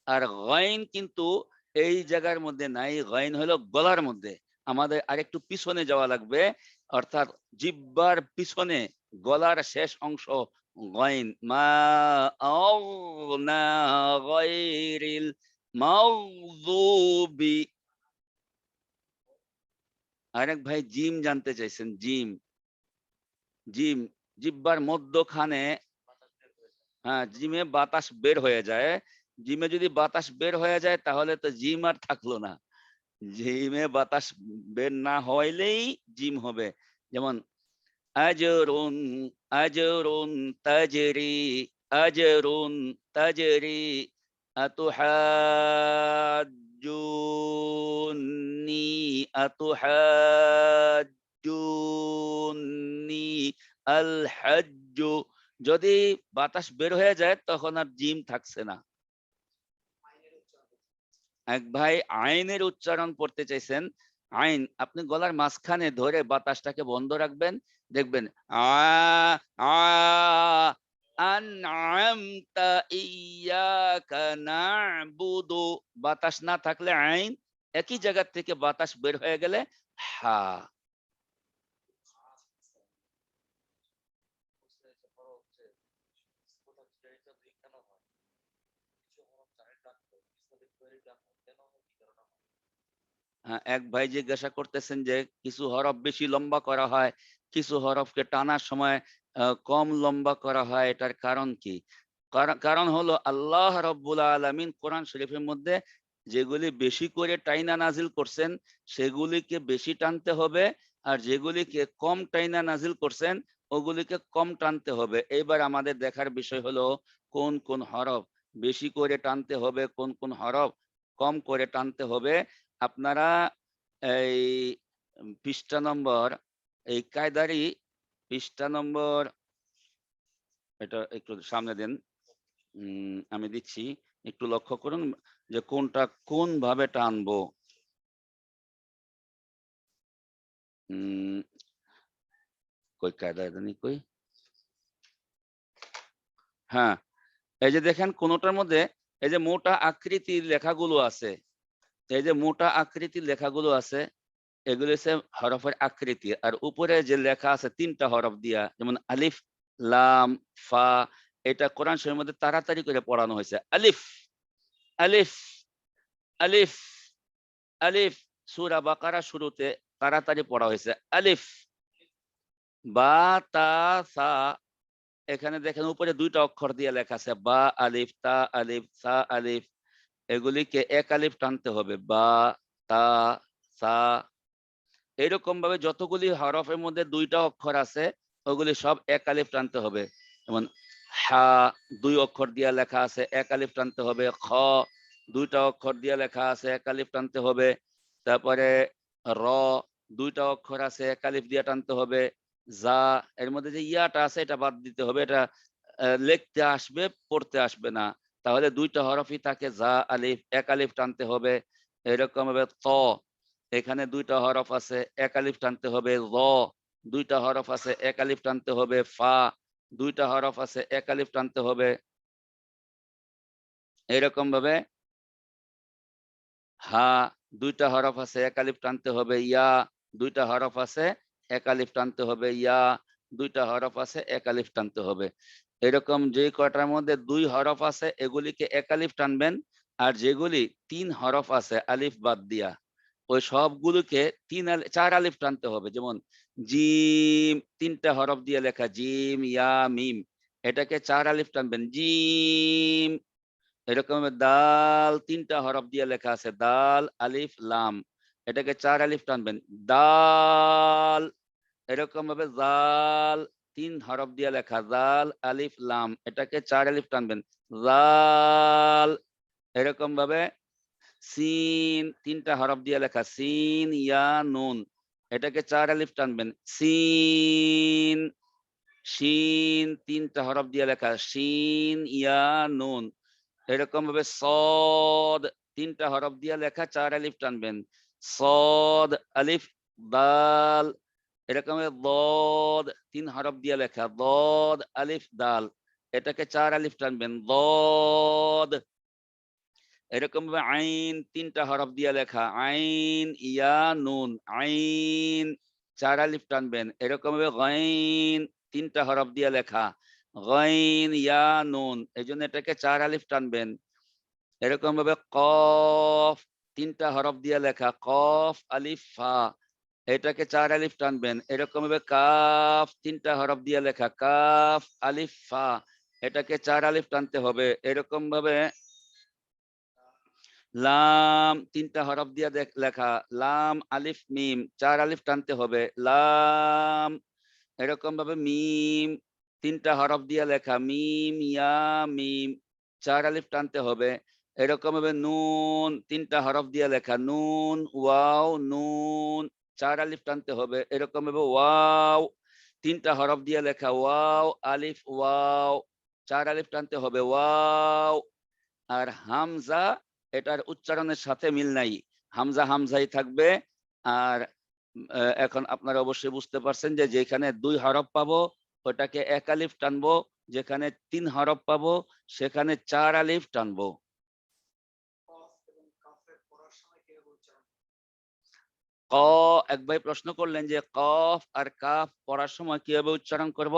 B: আর গইন কিন্তু এই জায়গার মধ্যে নাই, গইন হলো গলার মধ্যে। আমাদের আরেকটু পিছনে যাওয়া লাগবে, অর্থাৎ জিহ্বার পিছনে গলার শেষ অংশ গইন। মা আগনা গায়রিল মাগযুবি। আরেক ভাই জিম জানতে চাইছেন, জিম। জিম জিহ্বার মধ্যখানে, হ্যাঁ, জিমে বাতাস বের হয়ে যায়। জিমে যদি বাতাস বের হয়ে যায় তাহলে তো জিম আর থাকলো না। জিমে বাতাস বের না হইলেই জিম হবে। যেমন আজরুন, আজরুন তাজরি, আজরুন তাজরি, আতুহাজ্জুনি, আতুহাজ্জুনি, আল হাজ্জু। যদি বাতাস বের হয়ে যায় তখন আর জিম থাকছে না। এক ভাই আইনের উচ্চারণ পড়তে চাইছেন। আইন আপনি গলার মাঝখানে ধরে বাতাসটাকে বন্ধ রাখবেন, দেখবেন আ আ আনআমতা ইয়াকা না'বুদু। বাতাস না থাকলে আইন, একই জায়গা থেকে বাতাস বের হয়ে গেলে হা। হ্যাঁ, এক ভাই জিজ্ঞাসা করতেছেন যে কিছু হরফ বেশি লম্বা করা হয়, কিছু হরফকে টানার সময় কম লম্বা করা হয়, এটার কারণ কি? কারণ হলো আল্লাহ রাব্বুল আলামিন কোরআন শরীফের মধ্যে যেগুলি বেশি করে টাইনা নাজিল করছেন সেগুলিকে বেশি টানতে হবে, আর যেগুলিকে কম টাইনা নাজিল করছেন ওগুলিকে কম টানতে হবে। এবার আমাদের দেখার বিষয় হলো কোন কোন হরফ বেশি করে টানতে হবে, কোন কোন হরফ কম করে টানতে হবে। আপনারা এই পৃষ্ঠা নম্বর, এই কায়দারি পৃষ্ঠা নম্বর, এটা একটু সামনে দেন, আমি দিচ্ছি, একটু লক্ষ্য করুন যে কোনটা কোন ভাবে টানবো। কই কায়দায় জানি কই, হ্যাঁ, এই যে দেখেন কোনটার মধ্যে এই যে মোটা আকৃতির লেখাগুলো আছে, এই যে মোটা আকৃতির লেখাগুলো আছে এগুলো হচ্ছে হরফের আকৃতি। আর উপরে যে লেখা আছে তিনটা হরফ দিয়া, যেমন আলিফ, লাম, ফা। এটা কোরআন শরীফের মধ্যে তাড়াতাড়ি করে পড়ানো হয়েছে। আলিফ, আলিফ, আলিফ, আলিফ। সূরা বাকারা শুরুতে তাড়াতাড়ি পড়া হয়েছে আলিফ। বা, তা, সা। এখানে দেখেন উপরে দুইটা অক্ষর দিয়ে লেখা আছে বা আলিফ, তা আলিফ, সা আলিফ। এগুলিকে এক আলিফ টানতে হবে। বা, তা, সা। এরকম ভাবে যতগুলি হরফের মধ্যে দুইটা অক্ষর আছে ওগুলি সব এক আলিফ টানতে হবে। যেমন হা, দুই অক্ষর দিয়ে লেখা আছে, এক আলিফ টানতে হবে। খ, দুইটা অক্ষর দিয়ে লেখা আছে, এক আলিফ টানতে হবে। তারপরে র, দুইটা অক্ষর আছে, এক আলিফ দিয়ে টানতে হবে। যা, এর মধ্যে যে ইয়াটা আছে এটা বাদ দিতে হবে, এটা লিখতে আসবে পড়তে আসবে না। তাহলে দুইটা হরফই থাকে, যা আলিফ, এক আলিফ টানতে হবে। এরকম ভাবে ত, এখানে দুইটা হরফ আছে, এক আলিফ টানতে হবে। ল, দুইটা হরফ আছে, এক আলিফ টানতে হবে। ফা, দুইটা হরফ আছে, এক আলিফ টানতে হবে। এরকম ভাবে হা দুইটা হরফ আছে, এক আলিফ টানতে হবে। ইয়া দুইটা হরফ আছে, এক আলিফ টানতে হবে। ইয়া দুইটা হরফ আছে, এক আলিফ টানতে হবে। এরকম যে কয়টার মধ্যে দুই হরফ আছে এগুলিকে এক আলিফ টানবেন, আর যেগুলি তিন হরফ আছে আলিফ বাদ দিয়া ওই সবগুলোকে চার আলিফ টানতে হবে। যেমন জিম তিনটা হরফ দিয়ে লেখা, জিম ইয়া মিম, এটাকে চার আলিফ টানবেন, জিম। এরকম দাল তিনটা হরফ দিয়ে লেখা আছে, দাল আলিফ লাম, এটাকে চার আলিফ টানবেন, দাল। এরকম ভাবে জাল তিন হরফ দিয়ে লেখা, জাল আলিফ লাম, এটাকে চার আলিফ টানবেন, জাল। এরকম ভাবে সিন তিনটা হরফ দিয়ে লেখা, সিন ইয়া নুন, এটাকে চার আলিফ টানবেন, সিন। শিন তিনটা হরফ দিয়ে লেখা, শিন ইয়া নুন, এরকম ভাবে সদ তিনটা হরফ দিয়ে লেখা, চার আলিফ টানবেন, সদ আলিফ দাল। এরকম দদ তিন হরফ দিয়ে লেখা, দদ আলিফ দাল, এটাকে চার আলিফ টানবেন, দদ। এরকম ভাবে আইন তিনটা হরফ দিয়ে লেখা, আইন ইয়া নুন, আইন চার আলিফ টানবেন। এরকম ভাবে গাইন তিনটা হরফ দিয়ে লেখা, গাইন ইয়া নুন, এই জন্য এটাকে চার আলিফ টানবেন। এরকম ভাবে কফ তিনটা হরফ দিয়ে লেখা, কফ আলিফ ফা, এটাকে চার আলিফ টানবেন। এরকম ভাবে কাফ তিনটা হরফ দিয়ে লেখা, কাফ আলিফ ফা, এটাকে চার আলিফ টানতে হবে। এরকম ভাবে লাম তিনটা হরফ দিয়ে লেখা, লাম আলিফ মিম, চার আলিফ টানতে হবে, লাম। এরকম ভাবে মিম তিনটা হরফ দিয়ে লেখা, মিম ইয়া মিম, চার আলিফ টানতে হবে। এরকম ভাবে নুন তিনটা হরফ দিয়ে লেখা, নুন ওয়াও নুন, চার আলিফ টানতে হবে। এরকম ভাবে ওয়াও তিনটা হরফ দিয়ে লেখা, ওয়াও আলিফ ওয়াও, চার আলিফ টানতে হবে, ওয়াও। আর হামজা এটার উচ্চারণের সাথে মিল নাই, হামজা হামজাই থাকবে। আর এখন আপনারা অবশ্যই বুঝতে পারছেন যে যেখানে দুই হরফ পাবো ওটাকে এক আলিফ টানবো, যেখানে তিন হরফ পাবো সেখানে চার আলিফ টানবো। ক এক ভাই প্রশ্ন করলেন যে কফ আর কাফ পড়ার সময় কিভাবে উচ্চারণ করব।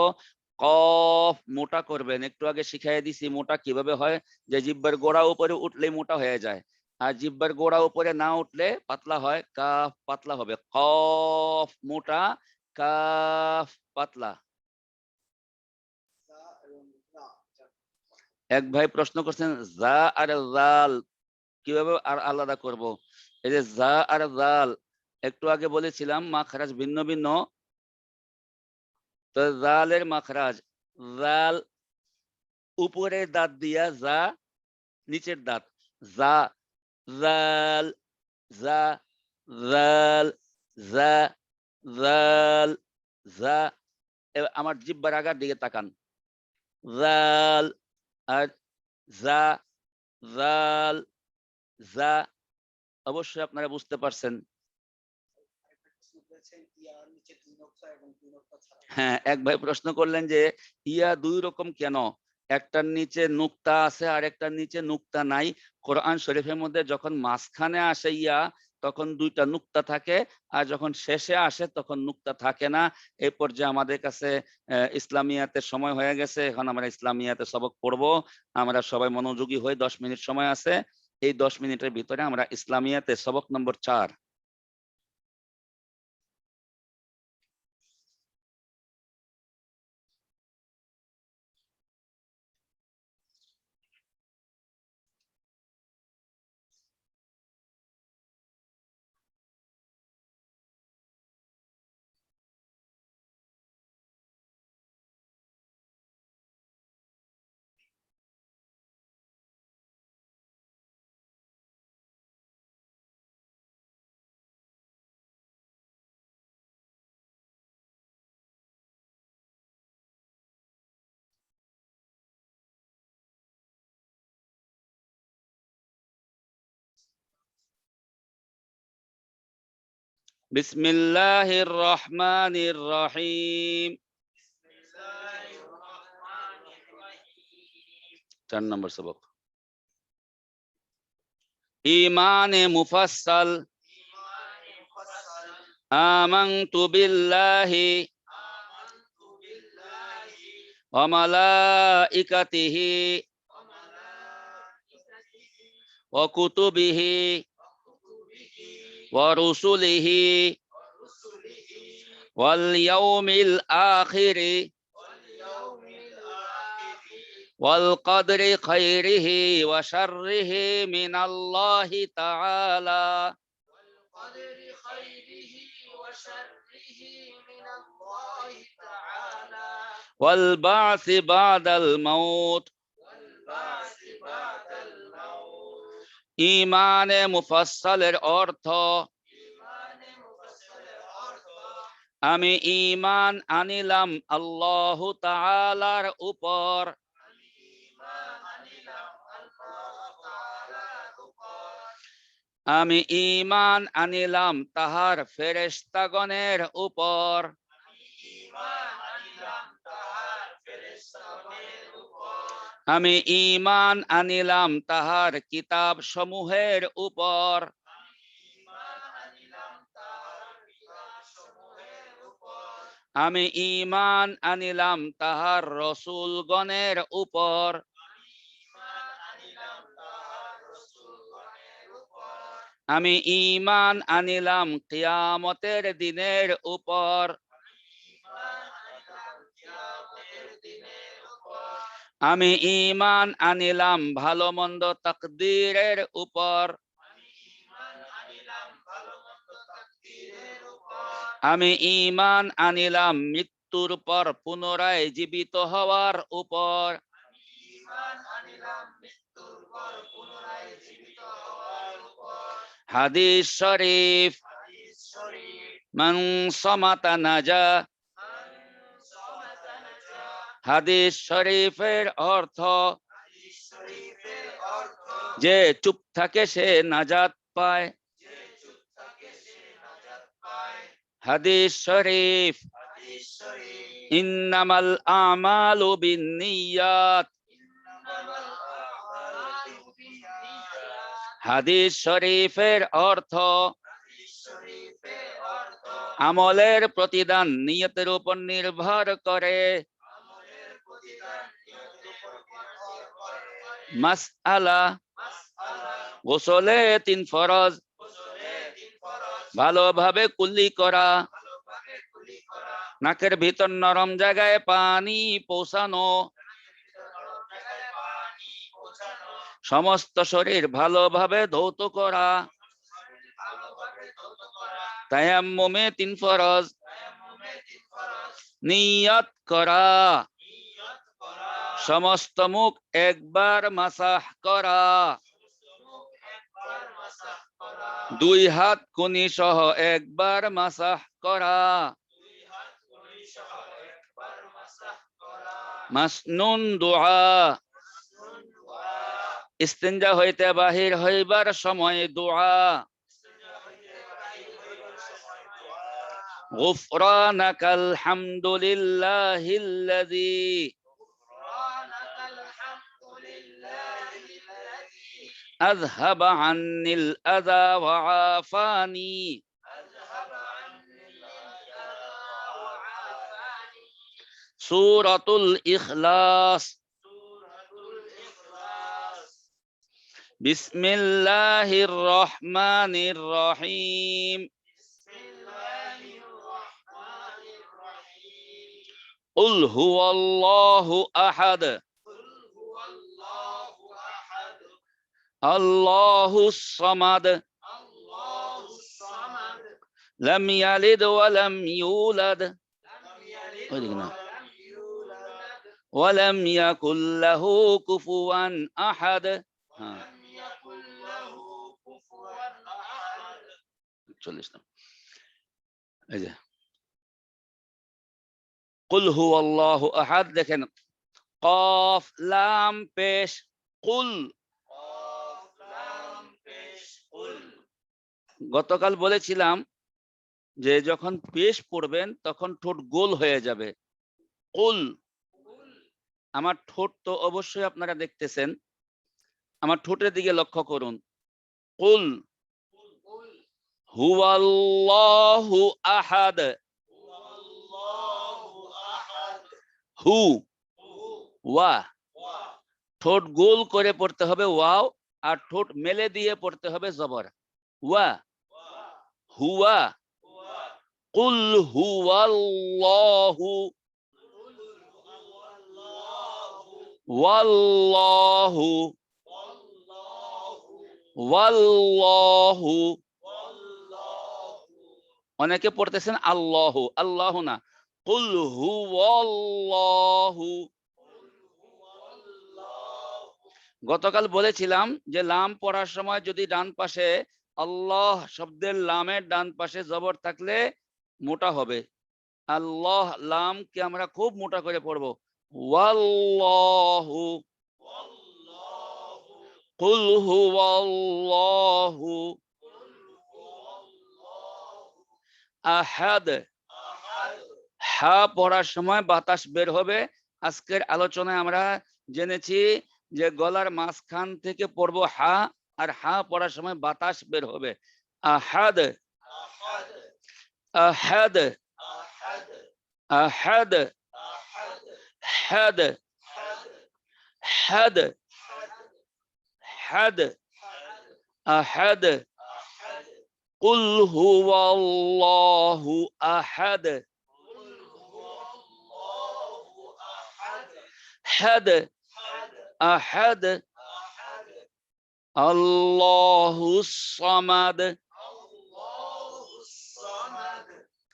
B: কফ মোটা করবেন, একটু আগে শিখাই দিছি মোটা কিভাবে হয়, যে জিহ্বার গোড়া উপরে উঠলে মোটা হয়ে যায়, আর জিহ্বার গোড়া উপরে না উঠলে পাতলা হয়, কাফ পাতলা হবে। কফ মোটা, কাফ পাতলা। এক ভাই প্রশ্ন করছেন জা আর জাল কিভাবে আর আলাদা করব। এই যে জা আর জাল একটু আগে বলেছিলাম মাখরাজ ভিন্ন ভিন্ন, তো জালের মাখরাজ, জাল উপরের দাঁত দিয়া, যা নিচের দাঁত, যা জাল, যা জাল, যা জাল, যা। আমার জিহ্বার আগার দিকে তাকান, জাল আর যা, জাল যা। অবশ্যই আপনারা বুঝতে পারছেন। হ্যাঁ, এক ভাই প্রশ্ন করলেন যে ইয়া দুই রকম কেন, একটার নিচে নুক্তা আছে আর একটার নিচে নুক্তা নাই। কোরআন শরীফের মধ্যে যখন মাঝখানে আসে ইয়া তখন দুইটা নুক্তা থাকে, আর যখন শেষে আসে তখন নুক্তা থাকে না। এই পর্যায়ে আমাদের কাছে ইসলামিয়াতের সময় হয়ে গেছে, এখন আমরা ইসলামিয়াতে সবক পড়বো। আমরা সবাই মনোযোগী হয়ে 10 মিনিট সময় আছে, এই 10 মিনিটের ভিতরে আমরা ইসলামিয়াতে সবক নম্বর 4। বিসমিল্লাহির রহমানির রহিম। 4 নম্বর সবক। ঈমান মুফাসসাল আমানতু বিল্লাহি ওয়া মালাইকাতিহি ওয়া কুতুবিহি ওয়া রুসুলিহি ওয়াল ইয়াউমিল আখিরি ওয়াল কদরি খাইরিহি ওয়া শাররিহি মিনাল্লাহি তাআলা ওয়াল বা'সি বা'দাল মাউত। ঈমানে মুফাসসালের অর্থ আমি ঈমান আনিলাম আল্লাহ তাআলার উপর, আমি ঈমান আনিলাম তাহার ফেরেশতাগণের উপর, আমি ঈমান আনিলাম তাহার কিতাব সমূহের উপর, আমি ঈমান আনিলাম তাহার রসূলগণের উপর, আমি ঈমান আনিলাম কিয়ামতের দিনের উপর, আমি ঈমান আনিলাম ভালো মন্দ তাকদীরের উপর, আমি ঈমান আনিলাম মৃত্যুর পর পুনরায় জীবিত হওয়ার উপর, হাদিস শরীফ মান সামাতা নাজা, হাদিস শরীফের অর্থ যে চুপ থাকে সে নাজাত পায়। হাদিস শরীফ ইন্নামাল আমালু বিন্নিয়াত, হাদিস শরীফের অর্থ আমলের প্রতিদান নিয়তের উপর নির্ভর করে। মাসআলা গোসলে 3 ফরজ, ভালোভাবে কুলি করা, নাকের ভিতর নরম জায়গায় পানি পৌঁছানো, সমস্ত শরীর ভালোভাবে ধৌত করা, তায়াম্মুমে 3 ফরজ, নিয়ত করা, সমস্ত মুখ একবার মাসাহ করা, 2 হাত কুনি সহ একবার মাসাহ করা, মাসনুন দুআ ইস্তিনজা হইতে বাহির হইবার সময় দুআ, গুফরানাকাল হামদুলিল্লাহিল্লাযী আযহাবা আন্নিল আযা ওয়া আফানি, সূরাতুল ইখলাস। বিসমিল্লাহির রহমানির রহিম। কুল হুয়াল্লাহু আহাদ আল্লাহুস সামাদ লাম ইয়ালিদ ওয়া লাম ইউলাদ ওয়া লাম ইয়াকুল লাহু কুফুয়ান আহাদ। এই যে কুল হুয়াল্লাহু আহাদ, দেখেন কফ লাম পেশ কুল। গতকাল বলেছিলাম যে যখন পেশ পড়বেন তখন ঠোঁট গোল হয়ে যাবে। কুল, আমার ঠোঁট তো অবশ্যই আপনারা দেখতেছেন, আমার ঠোঁটের দিকে লক্ষ্য করুন। কুল হুয়াল্লাহু আহাদ। হু ওয়া, ঠোঁট গোল করে পড়তে হবে ওয়াও, আর ঠোঁট মেলে দিয়ে পড়তে হবে জবর ওয়া। হুয়া কুল হুয়াল্লাহু ওয়াল্লাহু ওয়াল্লাহু। অনেকে পড়তেছেন আল্লাহু, আল্লাহু না, কুল হুয়াল্লাহু। গতকাল বলেছিলাম যে লাম পড়ার সময় যদি ডান পাশে আল্লাহ শব্দের লামের ডান পাশে জবর থাকলে মোটা হবে। আল্লাহ লামকে আমরা খুব মোটা করে পড়বো। ওয়াল্লাহু কুল হুয়াল্লাহু আহাদ। হা পড়ার সময় বাতাস বের হবে। আজকের আলোচনায় আমরা জেনেছি যে গলার মাঝখান থেকে পড়বো হা, আর হা পড়ার সময় বাতাস বের হবে। আহাদ আহাদ আহাদ হাদ হাদ হাদ আহাদ কুল হুয়াল্লাহু আহাদ হাদ আহাদ আল্লাহুস সামাদ।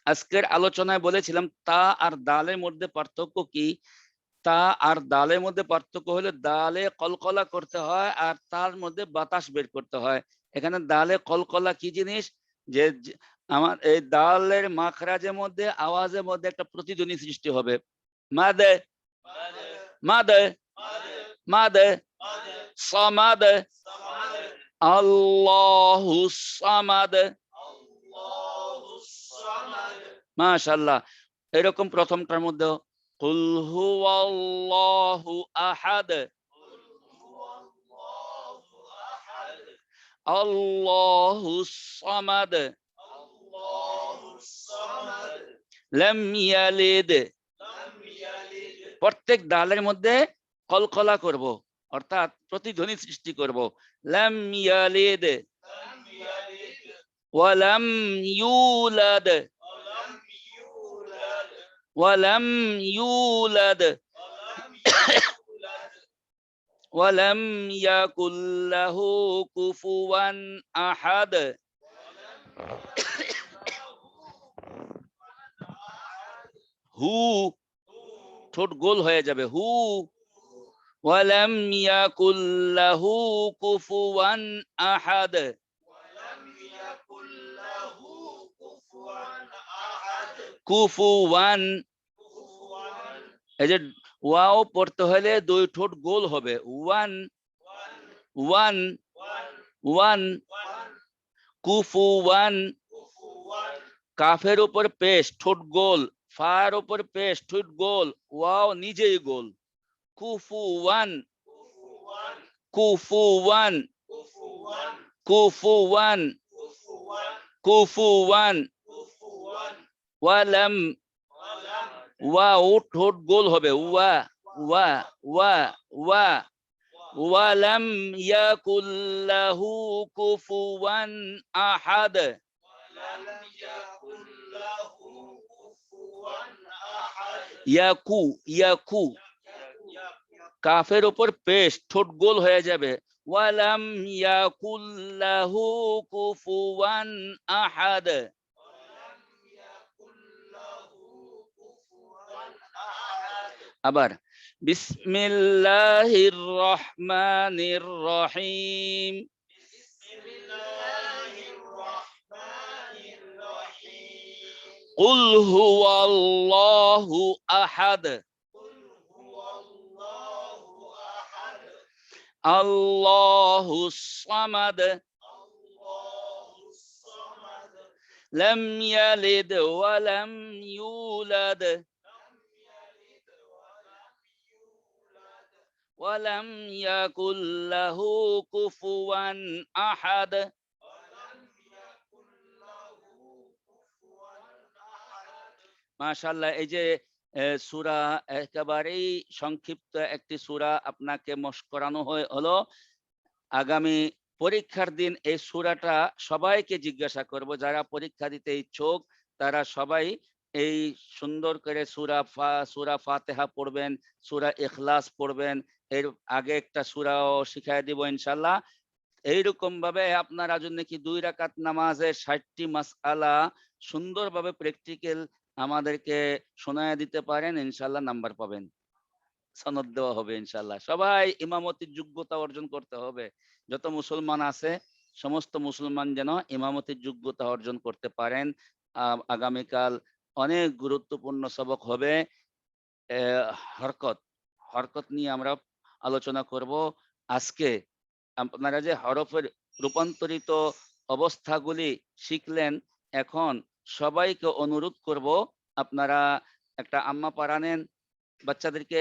B: আজকের আলোচনায় বলেছিলাম তা আর দালের মধ্যে পার্থক্য কি। তা আর দালের মধ্যে পার্থক্য হলে দালে কলকলা করতে হয় আর তার মধ্যে বাতাস বের করতে হয়। এখানে দালে কলকলা কি জিনিস, যে আমার এই দালের মাখরাজের মধ্যে আওয়াজের মধ্যে একটা প্রতিধ্বনি সৃষ্টি হবে। মাদে মাদে মাদে সামাদ আল্লাহুস সামাদ। মাশাআল্লাহ। এরকম প্রথমটার মধ্যে কুল হুয়াল্লাহু আহাদ আল্লাহুস সামাদ লাম ইয়ালিদ। প্রত্যেক দালের মধ্যে কলকলা করব, অর্থাৎ প্রতিধ্বনি সৃষ্টি করব। লাম ইয়ালিদ ওয়া লাম ইউলাদ ওয়া লাম ইউলাদ ওয়া লাম ইয়াকুল লাহু কুফুয়ান আহাদ। হু ঠোঁট গোল হয়ে যাবে, হু। ওয়া লাম ইয়াকুল লাহু কুফুয়ান আহাদ। কুফুয়ান, এই যে ওয়াও পড়তে হলে দুই ঠোঁট গোল হবে। ওয়ান ওয়ান ওয়ান কুফুয়ান। কাফের উপর পেশ ঠোঁট গোল, ফার উপর পেশ ঠোঁট গোল, ওয়াও নিজেই গোল। কুফুয়ান কুফুয়ান কুফুয়ান কুফুয়ান। ওয়ালাম, ওয়াও ঠোঁট গোল হবে। ওয়া ওয়া ওয়া ওয়া। ওয়ালাম ইয়াকুল লাহু কুফুয়ান আহাদ। ইয়াকু ইয়াকু, কাফের উপর পেশ ঠোঁট গোল হয়ে যাবে। ওয়ালাম ইয়াকুল লাহু কুফুয়ান আহাদ। আবার বিসমিল্লাহির রহমানির রহিম। কুল হুয়াল্লাহু আহাদ আল্লাহুস সামাদ লাম ইয়ালিদ ওয়া লাম ইউলাদ ওয়ালাম ইয়াকুল লাহু কুফুয়ান আহাদ। মাশাআল্লাহ, এই যে সূরা একেবারেই সংক্ষিপ্ত একটি সূরা আপনাকে মশক করানো হলো। আগামী পরীক্ষার দিন এই সূরাটা সবাইকে জিজ্ঞাসা করব, যারা পরীক্ষা দিতে ইচ্ছুক তারা সবাই এই সুন্দর করে সূরা ফাতিহা পড়বেন, সূরা ইখলাস পড়বেন। এর আগে একটা সূরাও শিখাই দিব ইনশাআল্লাহ। এইরকম ভাবে আপনারা জন্য কি 2 রাকাত নামাজের 60টি মাসআলা সুন্দরভাবে প্র্যাকটিক্যাল আমাদেরকে শোনায় দিতে পারেন, ইনশাআল্লাহ নাম্বার পাবেন, সনদ দেওয়া হবে ইনশাআল্লাহ। সবাই ইমামতির যোগ্যতা অর্জন করতে হবে। যত মুসলমান আছে সমস্ত মুসলমান যেন ইমামতির যোগ্যতা অর্জন করতে পারেন। আগামীকাল অনেক গুরুত্বপূর্ণ সবক হবে। হরকত হরকত নিয়ে আমরা আলোচনা করব আজকে। আপনারা যে হরফের রূপান্তরিত অবস্থাগুলি শিখলেন, এখন সবাইকে অনুরোধ করব আপনারা একটা আম্মা পারা নেন, বাচ্চাদেরকে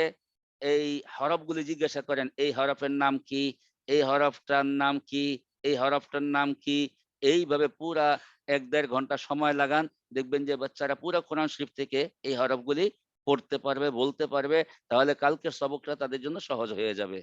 B: এই হরফগুলি জিজ্ঞাসা করেন, এই হরফের নাম কি, এই হরফটার নাম কি, এই হরফটার নাম কি। এইভাবে পুরা 1-1.5 ঘন্টা সময় লাগান, দেখবেন যে বাচ্চারা পুরো কোরআন শরীফ থেকে এই হরফগুলি পড়তে পারবে, বলতে পারবে। তাহলে কালকের সবকটা তাদের জন্য সহজ হয়ে যাবে।